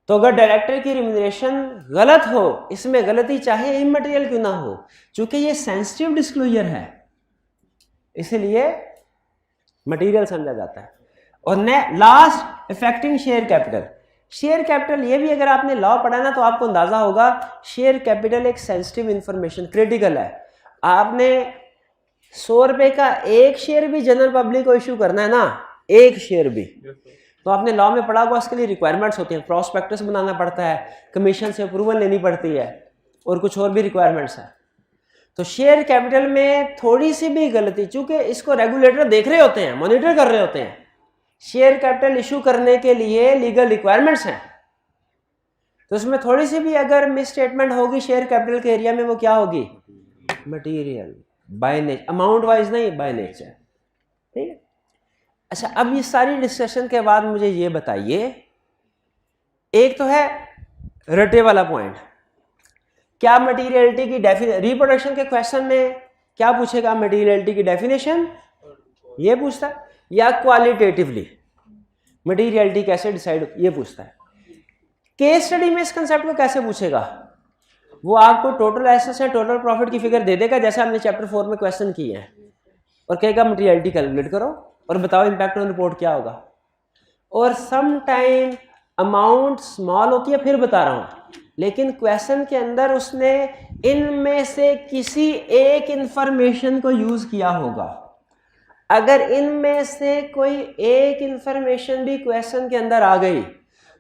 तो अगर डायरेक्टर की रिम्यूनरेशन गलत हो, इसमें गलती चाहे इमटेरियल क्यों ना हो, चूंकि ये सेंसिटिव डिस्क्लोजर है, इसलिए मटेरियल समझा जाता है। और last affecting share capital. Share capital ये भी अगर आपने लॉ पढ़ा ना तो आपको अंदाजा होगा, शेयर कैपिटल एक सेंसिटिव इंफॉर्मेशन, क्रिटिकल है। आपने 100 रुपए का एक शेयर भी जनरल पब्लिक को इश्यू करना है ना, एक शेयर भी, तो आपने लॉ में पढ़ा होगा, उसके लिए रिक्वायरमेंट्स होती हैं, प्रॉस्पेक्टस बनाना पड़ता है, कमीशन से अप्रूवल लेनी पड़ती है, और कुछ और भी रिक्वायरमेंट्स है। तो शेयर कैपिटल में थोड़ी सी भी गलती, चूंकि इसको रेगुलेटर देख रहे होते हैं, मॉनिटर कर रहे होते हैं, शेयर कैपिटल इशू करने के लिए लीगल रिक्वायरमेंट्स हैं, तो उसमें थोड़ी सी भी अगर मिस स्टेटमेंट होगी शेयर कैपिटल के एरिया में, वो क्या होगी? Material, by nature, amount wise नहीं, बाय नेचर। ठीक है। अच्छा, अब ये सारी डिस्कशन के बाद मुझे ये बताइए, एक तो है रटे वाला पॉइंट, क्या मटेरियलिटी की डेफिनेशन, रिप्रोडक्शन के क्वेश्चन में क्या पूछेगा? मटेरियलिटी की डेफिनेशन ये पूछता, या क्वालिटेटिवली मटीरियलिटी कैसे डिसाइड, ये पूछता है। केस स्टडी में इस कंसेप्ट को कैसे पूछेगा, वो आपको टोटल एसेट्स या टोटल प्रॉफिट की फिगर दे देगा जैसे हमने चैप्टर 4 में क्वेश्चन किए हैं, और कहेगा मटीरियलिटी कैलकुलेट करो और बताओ इम्पैक्ट ऑन रिपोर्ट क्या होगा। और सम टाइम अमाउंट स्मॉल होती है, फिर बता रहा हूं, लेकिन क्वेश्चन के अंदर उसने इनमें से किसी एक इंफॉर्मेशन को यूज किया होगा। अगर इनमें से कोई एक इंफॉर्मेशन भी क्वेश्चन के अंदर आ गई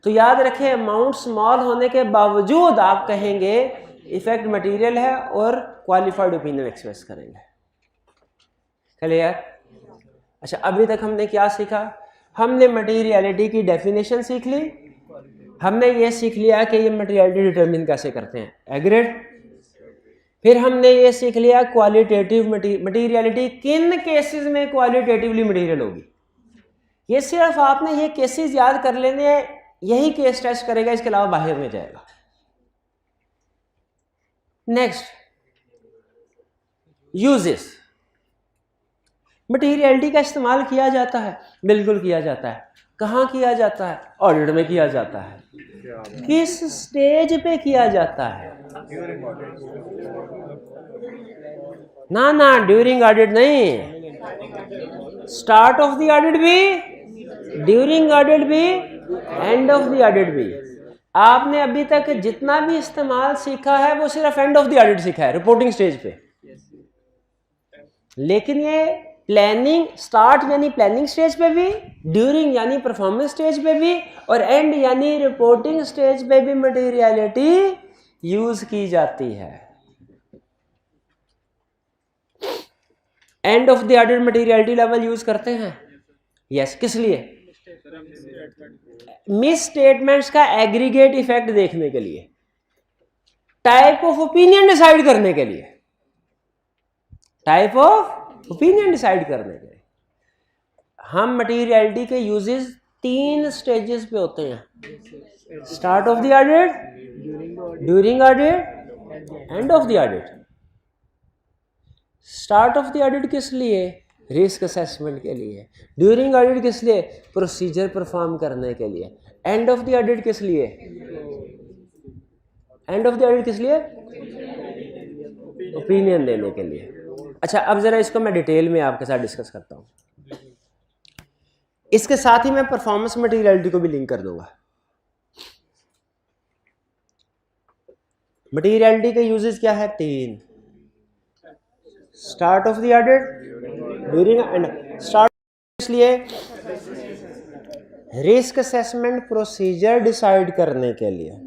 तो याद रखें अमाउंट स्मॉल होने के बावजूद आप कहेंगे इफेक्ट मटेरियल है और क्वालिफाइड ओपिनियन एक्सप्रेस करेंगे। क्लियर? अच्छा, अभी तक हमने क्या सीखा? हमने मटेरियलिटी की डेफिनेशन सीख ली, हमने ये सीख लिया कि ये मटेरियलिटी डिटरमिन कैसे करते हैं, एग्रीड। फिर हमने ये सीख लिया क्वालिटेटिव मटेरियलिटी किन केसेस में क्वालिटेटिवली मटेरियल होगी। ये सिर्फ आपने ये केसेस याद कर लेने हैं, यही केस टेस्ट करेगा, इसके अलावा बाहर में जाएगा। Next, uses. मटेरियलिटी का इस्तेमाल किया जाता है, बिल्कुल किया जाता है। कहाँ किया जाता है? ऑडिट में किया जाता है। किस स्टेज पे किया जाता है? ना ना, ड्यूरिंग ऑडिट नहीं, स्टार्ट ऑफ द ऑडिट भी, ड्यूरिंग ऑडिट भी, एंड ऑफ द ऑडिट भी। आपने अभी तक जितना भी इस्तेमाल सीखा है वो सिर्फ एंड ऑफ द ऑडिट सीखा है, रिपोर्टिंग स्टेज पे। लेकिन ये प्लानिंग, स्टार्ट यानी प्लानिंग स्टेज पे भी, ड्यूरिंग यानी परफॉर्मेंस स्टेज पे भी, और एंड यानी रिपोर्टिंग स्टेज पे भी मटेरियलिटी यूज की जाती है। End of the audit materiality level use करते हैं, यस। किस लिए? मिस स्टेटमेंट्स का एग्रीगेट इफेक्ट देखने के लिए, टाइप ऑफ ओपिनियन डिसाइड करने के लिए, टाइप ऑफ ओपिनियन डिसाइड करने के लिए। हम मटेरियलिटी के यूजेस 3 स्टेजेस पे होते हैं, start of the audit, during audit, end of the audit. Start of the audit किस लिए? रिस्क असेसमेंट के लिए। ड्यूरिंग ऑडिट किस लिए? प्रोसीजर परफॉर्म करने के लिए। एंड ऑफ द ऑडिट किस लिए? एंड ऑफ द ऑडिट किस लिए? ओपिनियन देने के लिए। अच्छा, अब जरा इसको मैं डिटेल में आपके साथ डिस्कस करता हूं। इसके साथ ही मैं परफॉर्मेंस मटेरियलिटी को भी लिंक कर दूंगा। मटेरियलिटी के यूजेस क्या है? 3, start of the audit, during and. Start इसलिए रिस्क असेसमेंट प्रोसीजर डिसाइड करने के लिए,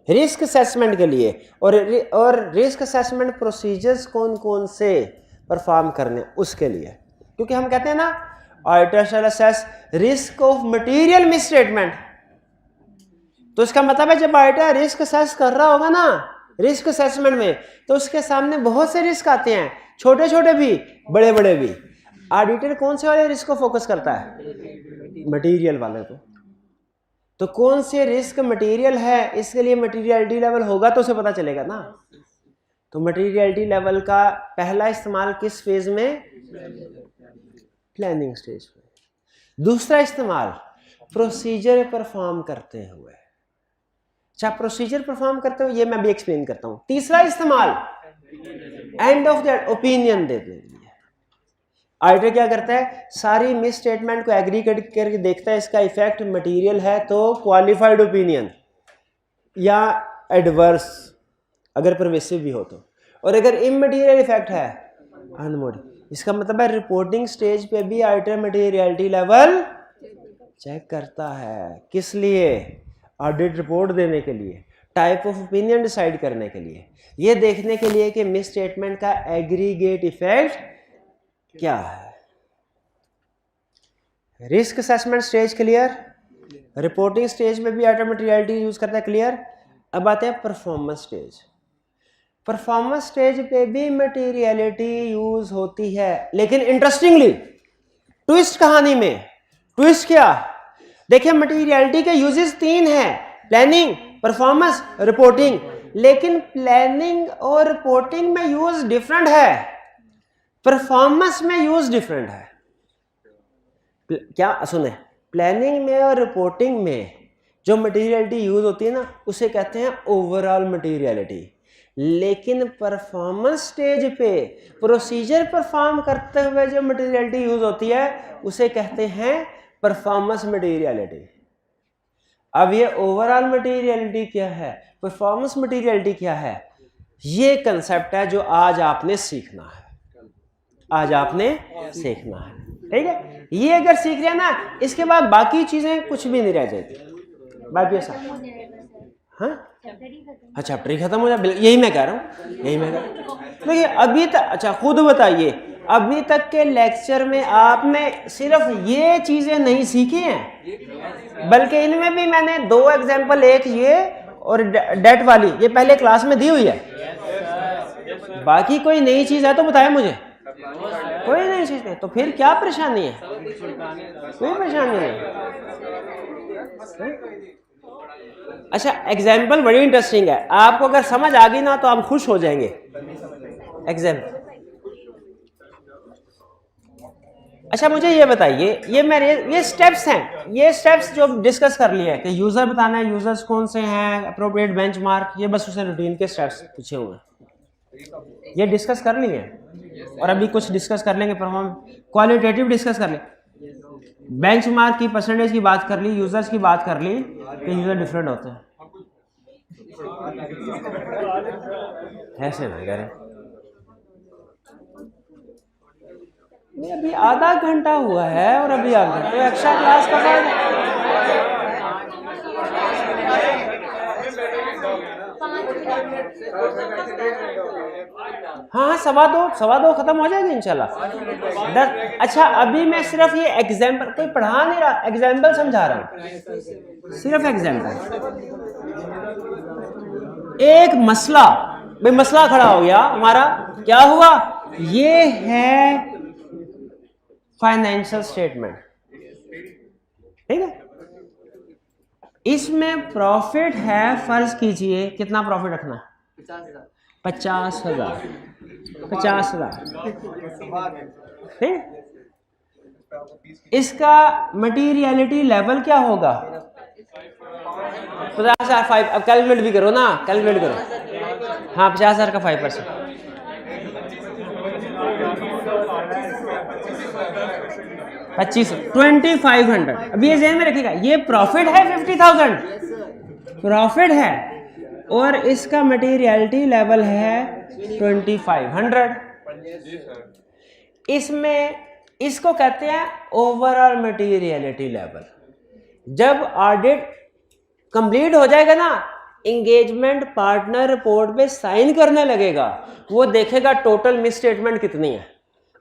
रिस्क असेसमेंट के लिए, और रिस्क असेसमेंट प्रोसीजर्स कौन कौन से परफॉर्म करने, उसके लिए। क्योंकि हम कहते हैं ना, auditor shall assess risk of material misstatement, तो इसका मतलब है जब ऑडिटर रिस्क असेस कर रहा होगा ना रिस्क असेसमेंट में, तो उसके सामने बहुत से रिस्क आते हैं, छोटे छोटे भी, बड़े बड़े भी। ऑडिटर कौन से वाले रिस्क को फोकस करता है? मटेरियल वाले को। तो कौन से रिस्क मटेरियल है, इसके लिए मटेरियलिटी लेवल होगा तो उसे पता चलेगा ना। तो मटेरियलिटी लेवल का पहला इस्तेमाल किस फेज में? प्लानिंग स्टेज में। दूसरा इस्तेमाल प्रोसीजर परफॉर्म करते हुए। अच्छा, प्रोसीजर परफॉर्म करते हुए ये मैं भी एक्सप्लेन करता हूं। तीसरा इस्तेमाल एंड ऑफ द ओपिनियन देने के लिए। ऑडिटर क्या करता है? सारी मिस स्टेटमेंट को एग्रीगेट करके देखता है, इसका इफेक्ट मटेरियल है तो क्वालिफाइड ओपिनियन, या एडवर्स अगर परवेसिव भी हो तो, और अगर इमटेरियल इफेक्ट है अनमोडिफाइड। इसका मतलब है रिपोर्टिंग स्टेज पे भी ऑडिटर मटेरियलिटी लेवल चेक करता है। किस लिए? ऑडिट रिपोर्ट देने के लिए, टाइप ऑफ ओपिनियन डिसाइड करने के लिए, ये देखने के लिए कि मिस स्टेटमेंट का एग्रीगेट इफेक्ट क्या है। Risk assessment stage clear, reporting stage में भी ऑडिटर मटेरियलिटी यूज करता है, क्लियर। अब आते हैं परफॉर्मेंस स्टेज। परफॉर्मेंस स्टेज पे भी मटेरियलिटी यूज होती है, लेकिन इंटरेस्टिंगली ट्विस्ट कहानी में, ट्विस्ट क्या? देखिए, मटेरियलिटी के यूजेस 3 हैं, प्लानिंग, परफॉर्मेंस, रिपोर्टिंग। लेकिन प्लानिंग और रिपोर्टिंग में यूज डिफरेंट है, परफॉर्मेंस में यूज डिफरेंट है। क्या सुने, प्लानिंग में और रिपोर्टिंग में जो मटीरियलिटी यूज होती है ना, उसे कहते हैं ओवरऑल मटीरियलिटी। लेकिन परफॉर्मेंस स्टेज पे प्रोसीजर परफॉर्म करते हुए जो मटीरियलिटी यूज होती है उसे कहते हैं परफॉर्मेंस मटीरियलिटी। अब ये ओवरऑल मटीरियलिटी क्या है, परफॉर्मेंस मटीरियलिटी क्या है, ये कंसेप्ट है जो आज आपने सीखना है, आज आपने सीखना है। ठीक है, ये अगर सीख रहे हैं ना, इसके बाद बाकी चीजें कुछ भी नहीं रह जाती, बाकी ऐसा। हाँ चैप्टर ही खत्म हो जाए, यही मैं कह रहा हूँ, यही मैं कह रहा हूँ। देखिए अभी तक, अच्छा खुद बताइए, अभी तक के लेक्चर में आपने सिर्फ ये चीजें नहीं सीखी हैं, बल्कि इनमें भी मैंने 2 एग्जाम्पल, एक ये और डेट वाली, ये पहले क्लास में दी हुई है। बाकी कोई नई चीज है तो बताएं मुझे, कोई नई चीज नहीं, तो फिर क्या परेशानी है, कोई परेशानी नहीं। अच्छा एग्जाम्पल बड़ी इंटरेस्टिंग है, आपको अगर समझ आ गई ना तो आप खुश हो जाएंगे। एग्जाम्पल, अच्छा मुझे ये बताइए, ये मेरे ये स्टेप्स हैं, ये स्टेप्स जो डिस्कस कर लिए हैं कि यूजर बताना है, यूजर्स कौन से हैं, अप्रोप्रिएट बेंचमार्क, ये बस उसे रूटीन के स्टेप्स पूछे हुए हैं, ये डिस्कस कर लिए हैं। और अभी कुछ डिस्कस कर लेंगे, परफॉर्म क्वालिटेटिव डिस्कस कर लें, बेंचमार्क की परसेंटेज की बात कर ली, यूजर्स की बात कर ली कि यूजर डिफरेंट होते हैं। ऐसे ना करें, अभी आधा घंटा हुआ है और अभी आधा घंटा, तो एक्स्ट्रा क्लास का हाँ 2:15 खत्म हो जाएगी इंशाल्लाह। 10। अच्छा अभी मैं सिर्फ ये एग्जाम्पल, कोई पढ़ा नहीं रहा, एग्जाम्पल समझा रहा हूँ, सिर्फ एग्जाम्पल। एक मसला, भाई मसला खड़ा हो गया हमारा, क्या हुआ, ये है फाइनेंशियल स्टेटमेंट, ठीक है, इसमें प्रॉफिट है, फर्ज कीजिए कितना प्रॉफिट रखना है, 50,000, 50,000, ठीक। इसका मटीरियलिटी लेवल क्या होगा, 50,000। अब कैलकुलेट भी करो ना, कैलकुलेट करो, हाँ 50,000 का 5%, 2500। अब ये ज़हन में रखिएगा, ये प्रॉफिट है 50,000, प्रॉफिट है, और इसका मटीरियलिटी लेवल है 2500। इसमें इसको कहते हैं ओवरऑल मटीरियलिटी लेवल। जब ऑडिट कंप्लीट हो जाएगा ना, एंगेजमेंट पार्टनर रिपोर्ट पे साइन करने लगेगा, वो देखेगा टोटल मिस स्टेटमेंट कितनी है,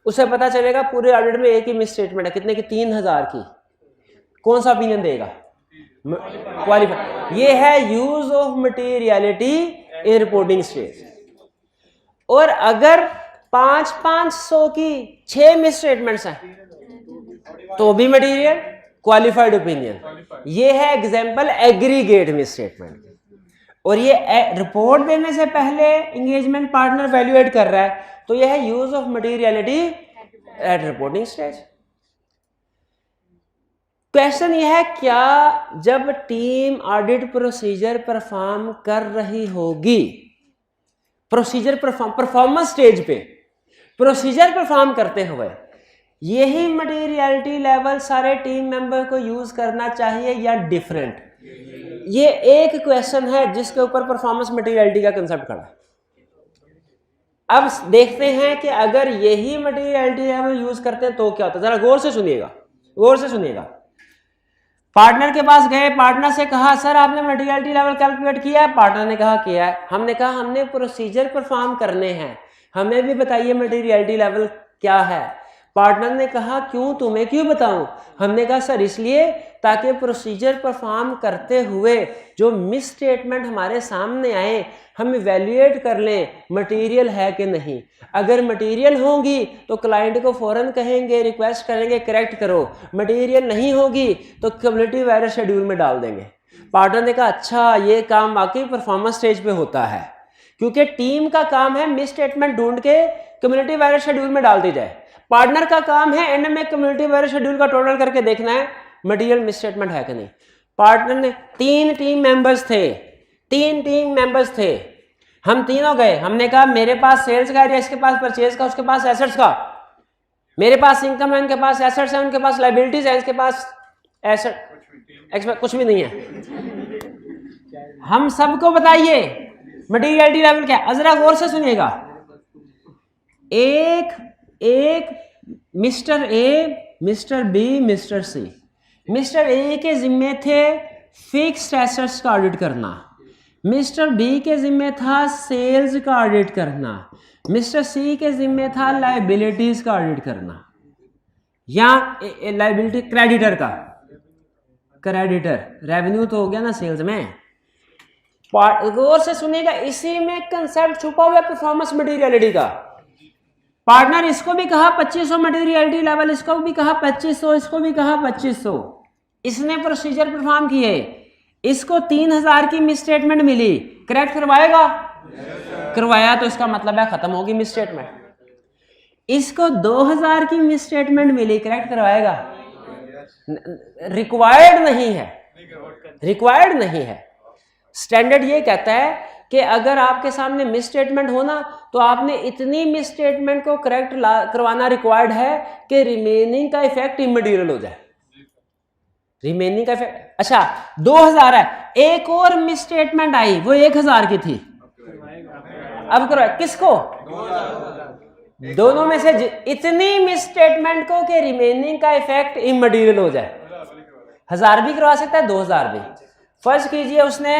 उसे पता चलेगा पूरे ऑडिट में एक ही मिस स्टेटमेंट है, कितने की, 3,000 की। कौन सा ओपिनियन देगा, क्वालिफाई। ये है use of materiality in reporting stage. और अगर 500 की 6 मिस स्टेटमेंट्स हैं तो भी मटीरियल क्वालिफाइड ओपिनियन। ये है एग्जांपल एग्रीगेट मिस स्टेटमेंट। और ये रिपोर्ट देने से पहले एंगेजमेंट पार्टनर वैल्यूएट कर रहा है, तो यह है use of materiality at reporting stage. Question यह है, क्या जब टीम ऑडिट प्रोसीजर परफॉर्म कर रही होगी, प्रोसीजर परफॉर्मेंस स्टेज पे प्रोसीजर परफॉर्म करते हुए यही मटीरियलिटी लेवल सारे टीम मेंबर को यूज करना चाहिए या डिफरेंट? ये एक क्वेश्चन है जिसके ऊपर परफॉर्मेंस मटीरियलिटी का कंसेप्ट खड़ा है। अब देखते हैं कि अगर यही मटीरियलिटी लेवल यूज करते हैं तो क्या होता है। जरा गौर से सुनिएगा, गौर से सुनिएगा। पार्टनर के पास गए, पार्टनर से कहा सर आपने मटीरियलिटी लेवल कैलकुलेट किया है? पार्टनर ने कहा किया है। हमने कहा हमने प्रोसीजर परफॉर्म करने हैं, हमें भी बताइए मटीरियलिटी लेवल क्या है। पार्टनर ने कहा क्यों, तुम्हें क्यों बताऊं? हमने कहा सर इसलिए ताकि प्रोसीजर परफॉर्म करते हुए जो मिस स्टेटमेंट हमारे सामने आए हम इवैल्यूएट कर लें मटेरियल है कि नहीं। अगर मटेरियल होंगी तो क्लाइंट को फौरन कहेंगे, रिक्वेस्ट करेंगे करेक्ट करो। मटेरियल नहीं होगी तो क्युमुलेटिव एरर शेड्यूल में डाल देंगे। पार्टनर ने कहा अच्छा ये काम वाकई परफॉर्मेंस स्टेज पे होता है, क्योंकि टीम का काम है मिस स्टेटमेंट ढूंढ के क्युमुलेटिव एरर शेड्यूल में डाल दी जाए। पार्टनर का काम है एंड में क्युमुलेटिव एरर शेड्यूल का टोटल करके देखना है मटेरियल मिसस्टेटमेंट है कि नहीं। पार्टनर ने 3 टीम मेंबर्स थे, हम तीनों गए, हमने कहा मेरे पास सेल्स का एरिया, इसके पास परचेज का, उसके पास एसेट्स का, मेरे पास इनकम है, उनके पास एसेट्स है, उनके पास लायबिलिटीज है, इसके पास एसेट कुछ भी नहीं है। हम सबको बताइए मटेरियलिटी लेवल क्या है। जरा गौर से सुनिएगा। एक mister A, mister B, mister C. Mister A के जिम्मे थे फिक्स्ड एसेट्स का ऑडिट करना, मिस्टर बी के जिम्मे था सेल्स का ऑडिट करना, मिस्टर सी के जिम्मे था लायबिलिटीज का ऑडिट करना, या लायबिलिटी क्रेडिटर का, क्रेडिटर रेवेन्यू तो हो गया ना सेल्स में। गौर से सुनिएगा, इसी में कंसेप्ट छुपा हुआ है परफॉर्मेंस मटेरियलिटी का। पार्टनर इसको भी कहा 2500 मटेरियलिटी लेवल, इसको भी कहा 2500, इसको भी कहा 2500। इसने प्रोसीजर परफॉर्म किए, इसको 3000 की मिसस्टेटमेंट मिली, करेक्ट करवाएगा? करवाया तो इसका मतलब है खत्म होगी मिसस्टेटमेंट। इसको 2000 की मिसस्टेटमेंट मिली, करेक्ट करवाएगा? रिक्वायर्ड नहीं है। स्टैंडर्ड ये कहता है कि अगर आपके सामने मिसस्टेटमेंट हो ना, तो आपने इतनी मिसस्टेटमेंट को करेक्ट करवाना रिक्वायर्ड है कि रिमेनिंग का इफेक्ट इमटेरियल हो जाए। रिमेनिंग का इफेक्ट, अच्छा 2000 है, एक और मिसस्टेटमेंट आई, वो 1000 की थी, अब करो किसको? दोनों में से इतनी मिसस्टेटमेंट को कि रिमेनिंग का इफेक्ट इमटेरियल हो जाए। 1000 भी करवा सकता है, 2000 भी। फर्ज कीजिए उसने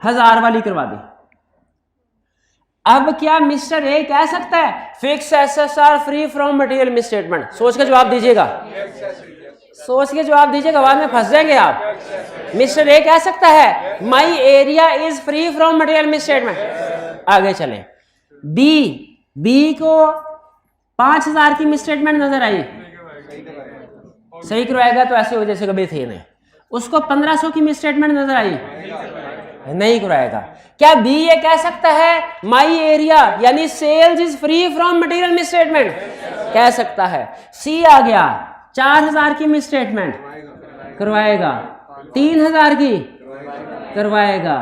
1000 वाली करवा दी। अब क्या मिस्टर ए कह सकता है fix assets are free from material misstatement? सोच के जवाब दीजिएगा, सोच के जवाब दीजिएगा, बाद में फंस जाएंगे आप। मिस्टर ए कह सकता है my area is free from material misstatement. आगे चले, बी को 5000 की मिसस्टेटमेंट नजर आई, सही करवाएगा तो ऐसे हो जैसे कभी थे नहीं। उसको 1500 की मिसस्टेटमेंट नजर आई, नहीं कराएगा। क्या बी ये कह सकता है माई एरिया यानी sales is free from material misstatement? कह सकता है। सी आ गया, 4000 की मिसस्टेटमेंट करवाएगा, 3000 की करवाएगा,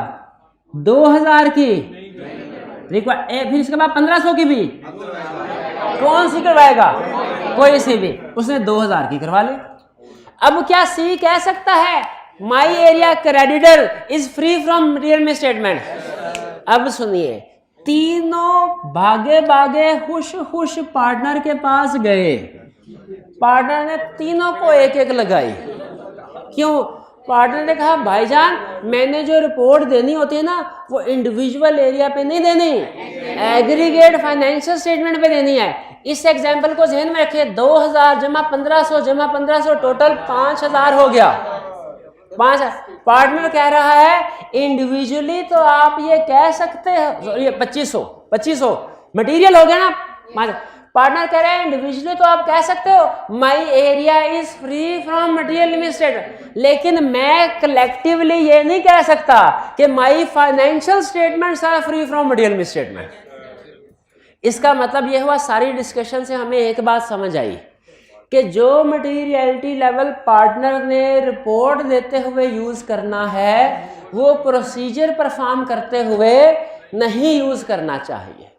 2000 की फिर इसके बाद 1500 की भी। कौन सी करवाएगा? कोई सी भी। उसने 2000 की करवा ली। अब क्या सी कह सकता है my area creditor is free from material misstatement? अब सुनिए, तीनों भागे भागे खुश खुश पार्टनर के पास गए, पार्टनर ने तीनों को एक एक लगाई। क्यों? पार्टनर ने कहा भाईजान मैंने जो रिपोर्ट देनी होती है ना वो इंडिविजुअल एरिया पे नहीं देनी, एग्रीगेट फाइनेंशियल स्टेटमेंट पे देनी है। इस एग्जांपल को ध्यान में रखें, 2000 जमा 1500 जमा 1500 टोटल 5000 हो गया। 5000। पार्टनर कह रहा है इंडिविजुअली तो आप ये कह सकते हैं, ये 2500 मटेरियल हो गया ना। पार्टनर कह रहे हैं इंडिविजुअली तो आप कह सकते हो my area is free from material misstatement, लेकिन मैं कलेक्टिवली ये नहीं कह सकता कि my financial statements are free from material misstatement. इसका मतलब यह हुआ सारी डिस्कशन से हमें एक बात समझ आई कि जो मटेरियलिटी लेवल पार्टनर ने रिपोर्ट देते हुए यूज करना है वो प्रोसीजर परफॉर्म करते हुए नहीं यूज करना चाहिए,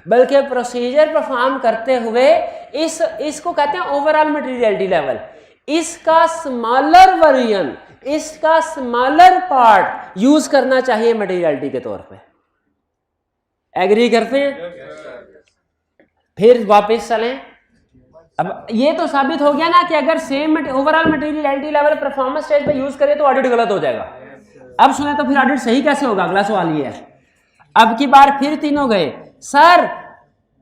बल्कि प्रोसीजर परफॉर्म करते हुए इसको कहते हैं ओवरऑल मटेरियलिटी लेवल। इसका स्मॉलर वर्जन, इसका स्मॉलर पार्ट यूज करना चाहिए मटेरियलिटी के तौर पे। एग्री करते हैं? फिर वापस चलें। अब ये तो साबित हो गया ना कि अगर same overall materiality level performance stage पे यूज करें तो ऑडिट गलत हो जाएगा। अब सुने तो फिर ऑडिट सही कैसे होगा? अगला सवाल ये है। अब की बार फिर तीनों गए, सर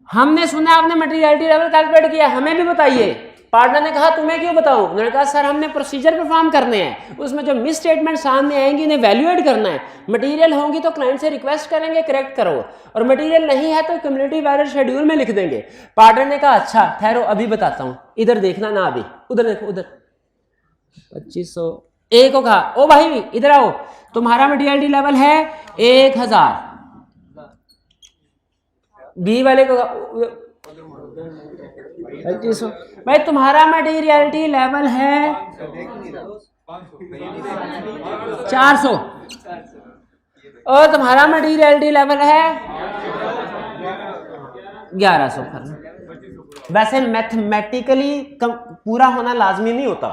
हमने सुना आपने मटेरियलिटी लेवल कैलकुलेट किया, हमें भी बताइए। पार्टनर ने कहा तुम्हें क्यों बताऊं? उन्होंने कहा सर हमने प्रोसीजर परफॉर्म करने हैं, उसमें जो मिस स्टेटमेंट सामने आएंगी इन्हें वैल्यूएट करना है। मटेरियल होंगी तो क्लाइंट से रिक्वेस्ट करेंगे करेक्ट करो, और मटेरियल नहीं है तो कम्युनिटी वायरल शेड्यूल में लिख देंगे। पार्टनर ने कहा अच्छा ठहरो अभी बताता हूं, इधर देखना ना, अभी उधर देखो, उधर 2500। ए को कहा ओ भाई इधर आओ, तुम्हारा मटेरियलिटी लेवल है 1000। बी वाले को 3500। भाई तुम्हारा मटेरियलिटी लेवल है 400 और तुम्हारा मटेरियलिटी लेवल है 1100 करना। वैसे मैथमेटिकली पूरा होना लाजमी नहीं होता,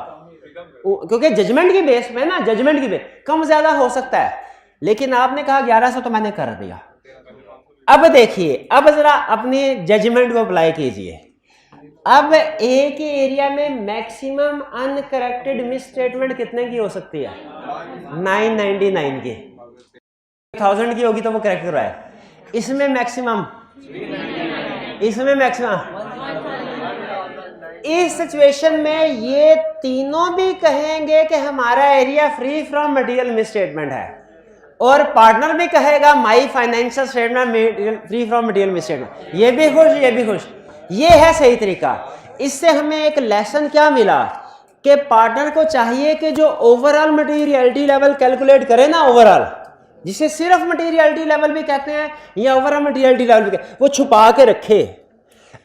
क्योंकि जजमेंट की बेस में ना, जजमेंट की बेस कम ज्यादा हो सकता है, लेकिन आपने कहा 1100 तो मैंने कर दिया। अब देखिए, अब जरा अपने जजमेंट को अप्लाई कीजिए। अब एक ही एरिया में मैक्सिमम अनकरेक्टेड मिस स्टेटमेंट कितने की हो सकती है? 999 की। 1000 की होगी तो वो करेक्ट करवाए। इसमें मैक्सिमम, इसमें मैक्सिमम, इस सिचुएशन में ये तीनों भी कहेंगे कि हमारा area free from material miss statement है, और पार्टनर भी कहेगा माई financial statement free from material miss statement. ये भी खुश, ये भी खुश। ये है सही तरीका। इससे हमें एक लेसन क्या मिला कि पार्टनर को चाहिए कि जो ओवरऑल मटेरियलिटी लेवल कैलकुलेट करे ना, ओवरऑल, जिसे सिर्फ मटेरियलिटी लेवल भी कहते हैं या ओवरऑल मटेरियलिटी लेवल भी कहते हैं, वो छुपा के रखे।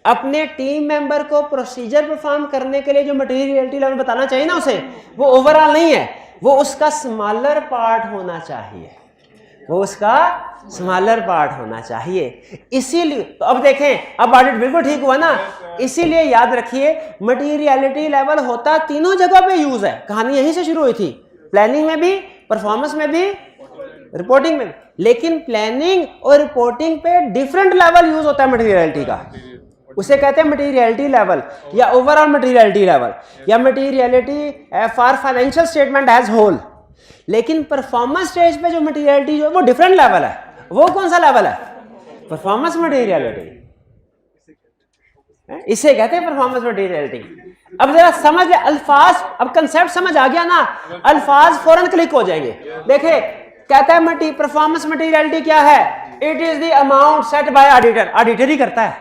अपने टीम मेंबर को प्रोसीजर परफॉर्म करने के लिए जो मटेरियलिटी लेवल बताना चाहिए ना उसे, वो ओवरऑल नहीं है, वो उसका स्मॉलर पार्ट होना चाहिए, वो उसका स्मॉलर पार्ट होना चाहिए। इसीलिए तो अब देखें, अब ऑडिट बिल्कुल ठीक हुआ ना। इसीलिए याद रखिए, मटेरियलिटी लेवल होता तीनों जगह पे यूज है। कहानी यहीं से शुरू हुई थी, प्लानिंग में भी, परफॉर्मेंस में भी, रिपोर्टिंग में। लेकिन प्लानिंग और रिपोर्टिंग पे डिफरेंट लेवल यूज होता है मटेरियलिटी का। उसे कहते हैं मटेरियलिटी लेवल या ओवरऑल मटेरियलिटी लेवल या materiality for financial statement as whole. लेकिन परफॉर्मेंस स्टेज पे जो मटेरियलिटी जो वो डिफरेंट लेवल है। वो कौन सा लेवल है? परफॉर्मेंस मटेरियलिटी, इसे कहते हैं परफॉर्मेंस मटेरियलिटी। अब जरा समझ ले अल्फाज, अब कंसेप्ट समझ आ गया ना, अल्फाज फौरन क्लिक हो जाएंगे। देखिए, कहता है परफॉर्मेंस मटेरियलिटी क्या है? It is the amount set by auditor. Auditor ही करता है,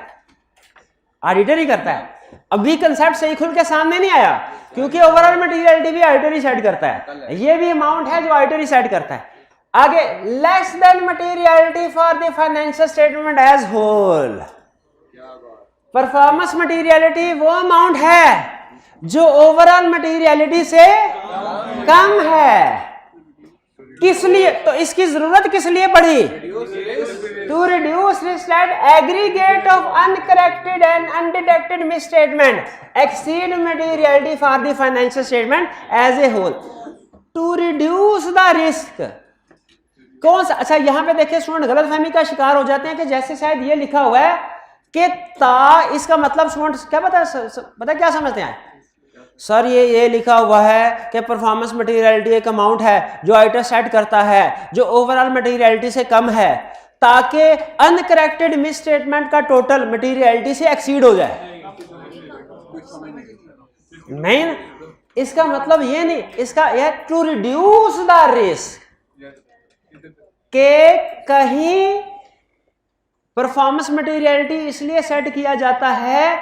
ऑडिटर ही करता है। अभी कंसेप्ट सही खुल के सामने नहीं आया, क्योंकि ओवरऑल मटेरियलिटी भी ऑडिटर ही सेट करता है। ये भी अमाउंट है जो ऑडिटर ही सेट करता है। आगे, less than materiality for the financial statement as whole. Performance materiality वो अमाउंट है जो ओवरऑल मटेरियलिटी से कम है। किस लिए? तो इसकी जरूरत किस लिए पड़ी? To reduce risk at aggregate of uncorrected and undetected misstatement exceed materiality for the financial statement as a whole. To reduce the risk कौन सा? अच्छा, यहां पे देखिए स्टूडेंट गलतफहमी का शिकार हो जाते हैं कि जैसे शायद ये लिखा हुआ है कि इसका मतलब स्टूडेंट क्या पता क्या समझते हैं? सर ये लिखा हुआ है कि परफॉर्मेंस मटेरियलिटी एक अमाउंट है जो ऑडिटर सेट करता है जो ओवरऑल मटेरियलिटी से कम है, ताकि अनकरेक्टेड मिस स्टेटमेंट का टोटल मटेरियलिटी से एक्सीड हो जाए। नहीं, इसका मतलब ये नहीं, इसका यह टू रिड्यूस द रिस्क के कहीं परफॉर्मेंस मटेरियलिटी इसलिए सेट किया जाता है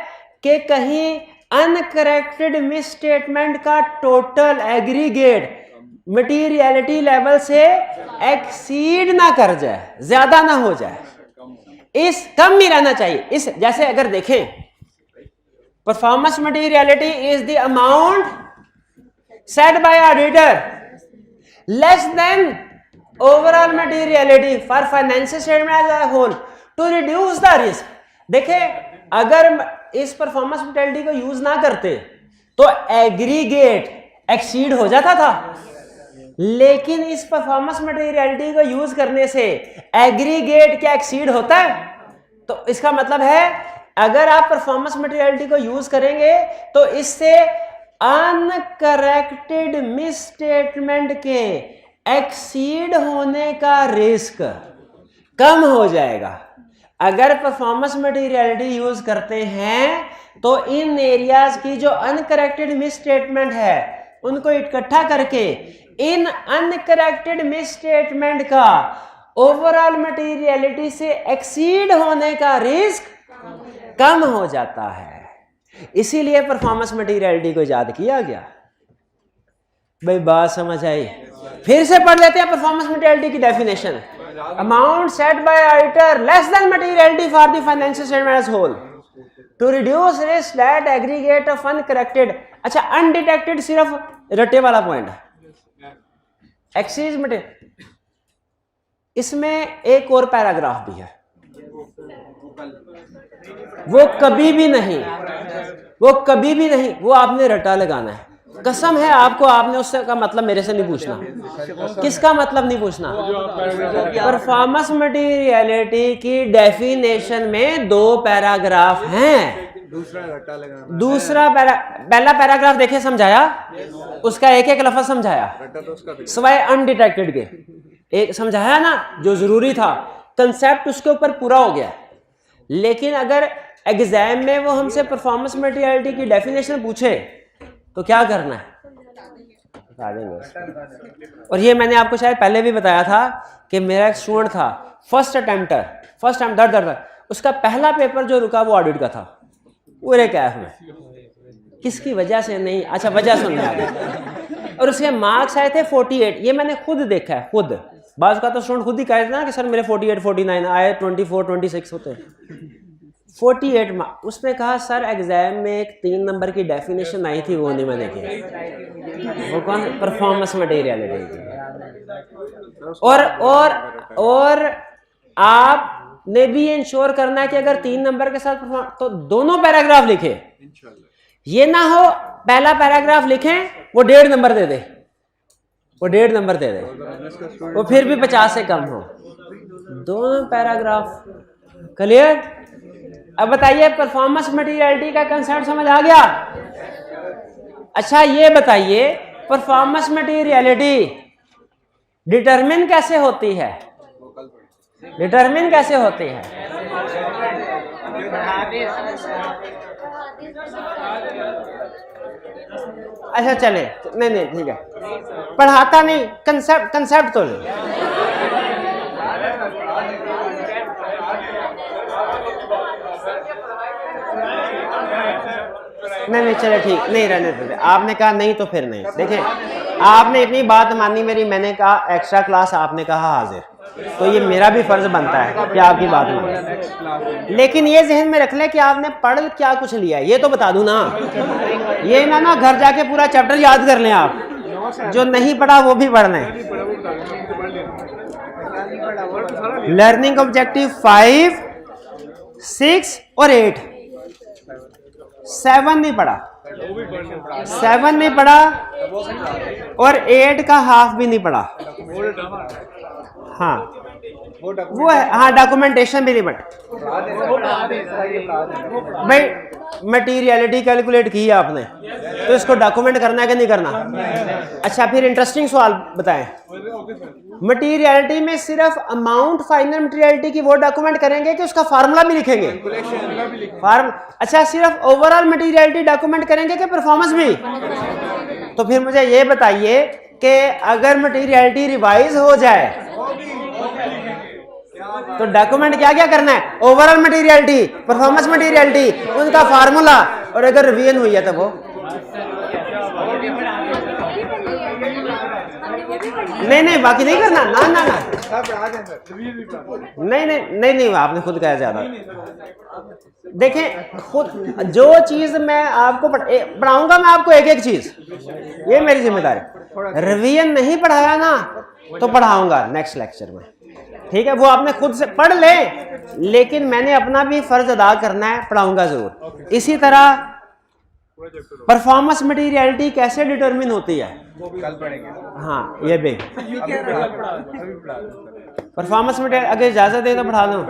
कि कहीं अनकरेक्टेड मिस स्टेटमेंट का टोटल एग्रीगेट मटेरियलिटी लेवल से एक्सीड ना कर जाए, ज्यादा ना हो जाए, इस कम ही रहना चाहिए। इस जैसे अगर देखें, performance materiality is the amount set by auditor less than overall materiality for financial statement as a whole to reduce the risk. देखें, अगर इस परफॉर्मेंस मटेरियलिटी को यूज ना करते तो एग्रीगेट एक्सीड हो जाता था, लेकिन इस परफॉर्मेंस मटेरियलिटी को यूज करने से एग्रीगेट क्या एक्सीड होता है? तो इसका मतलब है अगर आप परफॉर्मेंस मटेरियलिटी को यूज करेंगे तो इससे अनकरेक्टेड मिस स्टेटमेंट के एक्सीड होने का रिस्क कम हो जाएगा। अगर परफॉर्मेंस मटेरियलिटी यूज करते हैं तो इन एरियाज की जो अनकरेक्टेड मिस स्टेटमेंट है उनको इकट्ठा करके इन अनकरेक्टेड मिस स्टेटमेंट का ओवरऑल मटेरियलिटी से एक्सीड होने का रिस्क कम हो जाता है। इसीलिए परफॉर्मेंस मटेरियलिटी को याद किया गया। भाई बात समझ आई? फिर से पढ़ लेते हैं परफॉर्मेंस मटेरियलिटी की definition. Amount set by auditor less than materiality for the financial statement as whole. To reduce risk that aggregate of uncorrected. अच्छा, अनडिटेक्टेड सिर्फ रटे वाला पॉइंट है, एक्सीज मटेरियल। इसमें एक और पैराग्राफ भी है, वो कभी भी नहीं, वो आपने रटा लगाना है। कसम है आपको, आपने उससे का मतलब मेरे से नहीं पूछना। किसका मतलब नहीं पूछना? परफॉर्मेंस मटेरियलिटी की डेफिनेशन में 2 पैराग्राफ हैं। पहला पैराग्राफ देखे समझाया, उसका एक एक लफ्ज समझाया सिवाय अनडिटेक्टेड के, एक समझाया ना जो जरूरी था, कंसेप्ट उसके ऊपर पूरा हो गया। लेकिन अगर एग्जाम में वो हमसे परफॉर्मेंस मटेरियलिटी की डेफिनेशन पूछे तो क्या करना है, बता देंगे। और ये मैंने आपको शायद पहले भी बताया था कि मेरा एक स्टूडेंट था, फर्स्ट टाइम दर उसका पहला पेपर जो रुका वो ऑडिट का था, पूरे कैफ में। किसकी वजह से नहीं, अच्छा वजह सुन लिया। और उसके मार्क्स आए थे 48। ये मैंने खुद देखा है, खुद। बाज़ का तो स्टूडेंट खुद ही कहते ना कि सर मेरे 48 49 आए, 24 26 होते। 48 मार्क्स। उसने कहा सर एग्जाम में एक 3 नंबर की डेफिनेशन आई थी, वो नहीं मैंने की। वो कौन? Performance materiality. और आपने भी इंश्योर करना है कि अगर 3 नंबर के साथ तो दोनों पैराग्राफ लिखे। ये ना हो पहला पैराग्राफ लिखें वो 1.5 नंबर दे दे, वो फिर भी 50 से कम हो। दोनों पैराग्राफ क्लियर। अब बताइए परफॉर्मेंस मटेरियलिटी का कंसेप्ट समझ आ गया? अच्छा ये बताइए परफॉर्मेंस मटेरियलिटी डिटरमिन कैसे होती है? अच्छा चले, नहीं ठीक है, पढ़ाता नहीं, कंसेप्ट तो नहीं। नहीं चले ठीक, नहीं रहने देते। आपने कहा नहीं तो फिर नहीं। देखें आपने इतनी बात मानी मेरी, मैंने कहा एक्स्ट्रा क्लास, आपने कहा हाजिर, तो ये मेरा भी फर्ज बनता है कि आपकी बात माने। लेकिन ये जहन में रख ले कि आपने पढ़ क्या कुछ लिया है, ये तो बता दूं ना। ये ना घर जाके पूरा चैप्टर याद कर लें आप, जो नहीं पढ़ा वो भी पढ़ लें। लर्निंग ऑब्जेक्टिव 5, 6 और 8, 7 नहीं पढ़ा, 7 नहीं पढ़ा और 8 का हाफ भी नहीं पढ़ा। हाँ वो है, हाँ डॉक्यूमेंटेशन भी नहीं पढ़ा। भाई मटीरियलिटी कैलकुलेट की है आपने, तो इसको डॉक्यूमेंट करना है कि नहीं करना? अच्छा फिर इंटरेस्टिंग सवाल बताएं। मटीरियलिटी में सिर्फ अमाउंट फाइनल मटीरियलिटी की वो डॉक्यूमेंट करेंगे कि उसका फार्मूला भी लिखेंगे? अच्छा सिर्फ ओवरऑल मटीरियलिटी डॉक्यूमेंट करेंगे कि परफॉर्मेंस भी? तो फिर मुझे ये बताइए कि अगर मटीरियलिटी रिवाइज हो जाए तो डॉक्यूमेंट क्या क्या करना है? ओवरऑल मटीरियलिटी, परफॉर्मेंस मटीरियलिटी, उनका फार्मूला, और अगर रिवीजन हुई है तो वो नहीं बाकी नहीं करना ना नहीं आपने खुद कहा ज्यादा। देखें खुद जो चीज मैं आपको पढ़ाऊंगा, मैं आपको एक चीज, ये मेरी जिम्मेदारी। रिवीजन नहीं पढ़ाया ना तो पढ़ाऊंगा नेक्स्ट लेक्चर में, ठीक है? वो आपने खुद से पढ़ ले, लेकिन मैंने अपना भी फर्ज अदा करना है, पढ़ाऊंगा जरूर। इसी तरह परफॉर्मेंस मटेरियलिटी कैसे डिटरमिन होती है वो भी कल पढ़ेंगे। हाँ ये भी परफॉर्मेंस मटेरियल, अगर इजाजत दे तो पढ़ा दूं।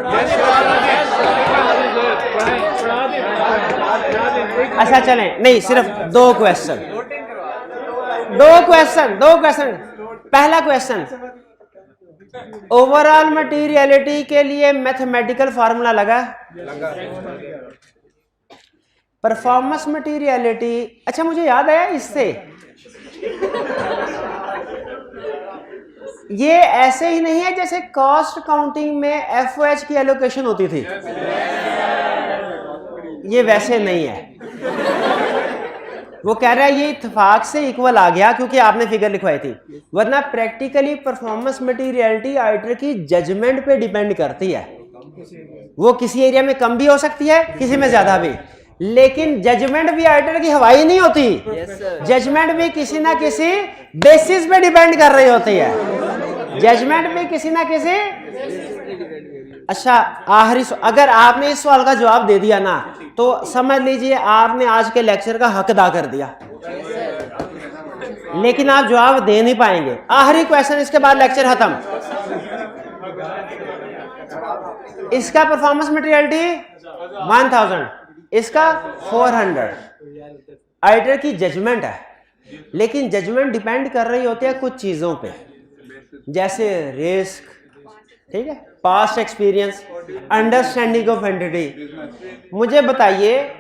अच्छा चलें, नहीं सिर्फ 2 क्वेश्चन। पहला क्वेश्चन, ओवरऑल मटेरियलिटी के लिए मैथमेटिकल फार्मूला लगा? परफॉर्मेंस मटेरियलिटी, अच्छा मुझे याद आया इससे, ये ऐसे ही नहीं है जैसे कॉस्ट काउंटिंग में एफओएच की एलोकेशन होती थी, ये वैसे नहीं है। वो कह रहा है ये इत्तेफाक से इक्वल आ गया क्योंकि आपने फिगर लिखवाई थी, वरना प्रैक्टिकली परफॉर्मेंस मटेरियलिटी ऑडिटर की जजमेंट पे डिपेंड करती है। वो किसी एरिया में कम भी हो सकती है, किसी में ज्यादा भी। लेकिन जजमेंट भी ऑडिटर की हवाई नहीं होती, जजमेंट भी किसी ना किसी बेसिस पे डिपेंड कर रही होती है, जजमेंट भी किसी ना किसी। अच्छा आखिरी, अगर आपने इस सवाल का जवाब दे दिया ना तो समझ लीजिए आपने आज के लेक्चर का हक अदा कर दिया, लेकिन आप जवाब दे नहीं पाएंगे। आखिरी क्वेश्चन, इसके बाद लेक्चर खत्म। इसका परफॉर्मेंस मटेरियलिटी 1000, इसका 400। ऑडिटर की जजमेंट है, लेकिन जजमेंट डिपेंड कर रही होती है कुछ चीजों पे, जैसे रिस्क, ठीक है, past experience, understanding of entity. मुझे बताइए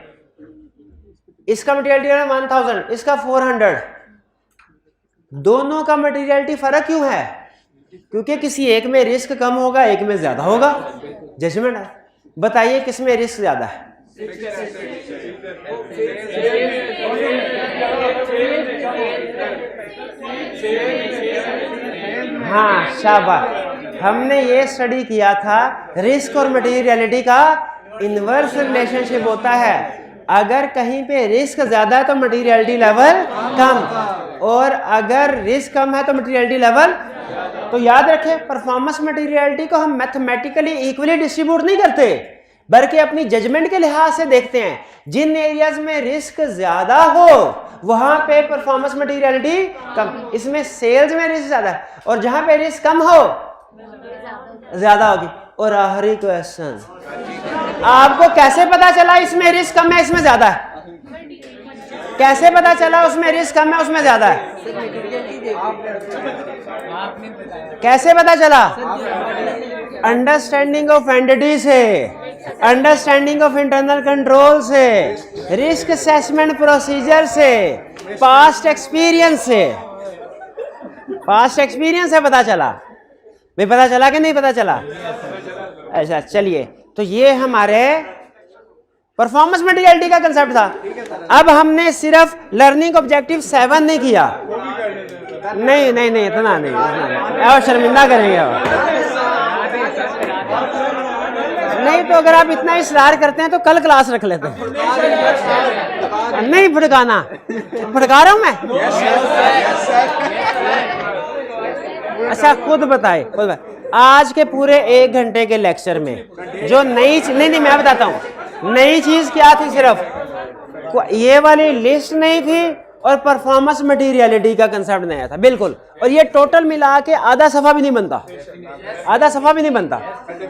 इसका मटेरियलिटी है 1000, इसका 400, दोनों का मटेरियलिटी फर्क क्यों है? क्योंकि किसी एक में रिस्क कम होगा, एक में ज्यादा होगा, जजमेंट है। बताइए किसमें रिस्क ज्यादा है? हाँ शाबाश, हमने ये स्टडी किया था, रिस्क और मटेरियलिटी का इनवर्स रिलेशनशिप होता है। अगर कहीं पे रिस्क ज्यादा है तो मटेरियलिटी लेवल कम, और अगर रिस्क कम है तो मटेरियलिटी लेवल। तो याद रखें, परफॉर्मेंस मटेरियलिटी को हम मैथमेटिकली इक्वली डिस्ट्रीब्यूट नहीं करते, बल्कि अपनी जजमेंट के लिहाज से देखते हैं। जिन एरियाज में रिस्क ज्यादा हो वहां पे परफॉर्मेंस मटेरियलिटी कम, इसमें सेल्स में रिस्क ज्यादा है, और जहां पे रिस्क कम हो ज्यादा होगी। और आखिरी क्वेश्चन, आपको कैसे पता चला इसमें रिस्क कम है इसमें ज्यादा है? कैसे पता चला उसमें रिस्क कम है उसमें ज्यादा है? कैसे पता चला? अंडरस्टैंडिंग ऑफ एंटिटी से, अंडरस्टैंडिंग ऑफ इंटरनल कंट्रोल से, रिस्क असेसमेंट प्रोसीजर से, पास्ट एक्सपीरियंस से। पास्ट एक्सपीरियंस से पता चला भाई, पता चला कि नहीं पता चला? अच्छा चलिए, तो ये हमारे परफॉर्मेंस मटेरियलिटी का कंसेप्ट था। अब हमने सिर्फ लर्निंग ऑब्जेक्टिव 7 नहीं किया, नहीं नहीं नहीं इतना नहीं, और शर्मिंदा करेंगे और नहीं। तो अगर आप इतना इसरार करते हैं तो कल क्लास रख लेते हैं। नहीं भड़काना, भड़का रहा हूं मैं? अच्छा खुद बताए, आज के पूरे 1 घंटे के लेक्चर में जो नई नहीं मैं बताता हूं, नई चीज क्या थी? सिर्फ ये वाली लिस्ट नहीं थी, और परफॉर्मेंस मटेरियलिटी का कंसेप्ट नया था बिल्कुल। और ये टोटल मिला के आधा सफा भी नहीं बनता, आधा सफा भी नहीं बनता।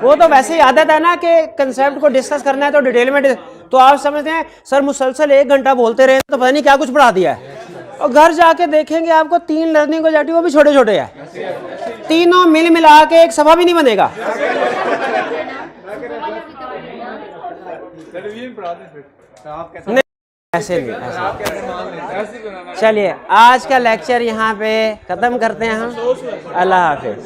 वो तो वैसे ही आदत है ना कि कंसेप्ट को डिस्कस करना है तो डिटेल में तो आप समझते हैं सर मुसलसल 1 घंटा बोलते रहे तो पता नहीं क्या कुछ पढ़ा दिया है। और घर जाके देखेंगे आपको 3 लर्निंग ऑब्जेक्टिव, वो भी छोटे छोटे हैं, तीनों मिल मिला के एक सफा भी नहीं बनेगा। नहीं ऐसे नहीं, ऐसे। चलिए आज का लेक्चर यहाँ पे खत्म करते हैं हम। अल्लाह हाफिज।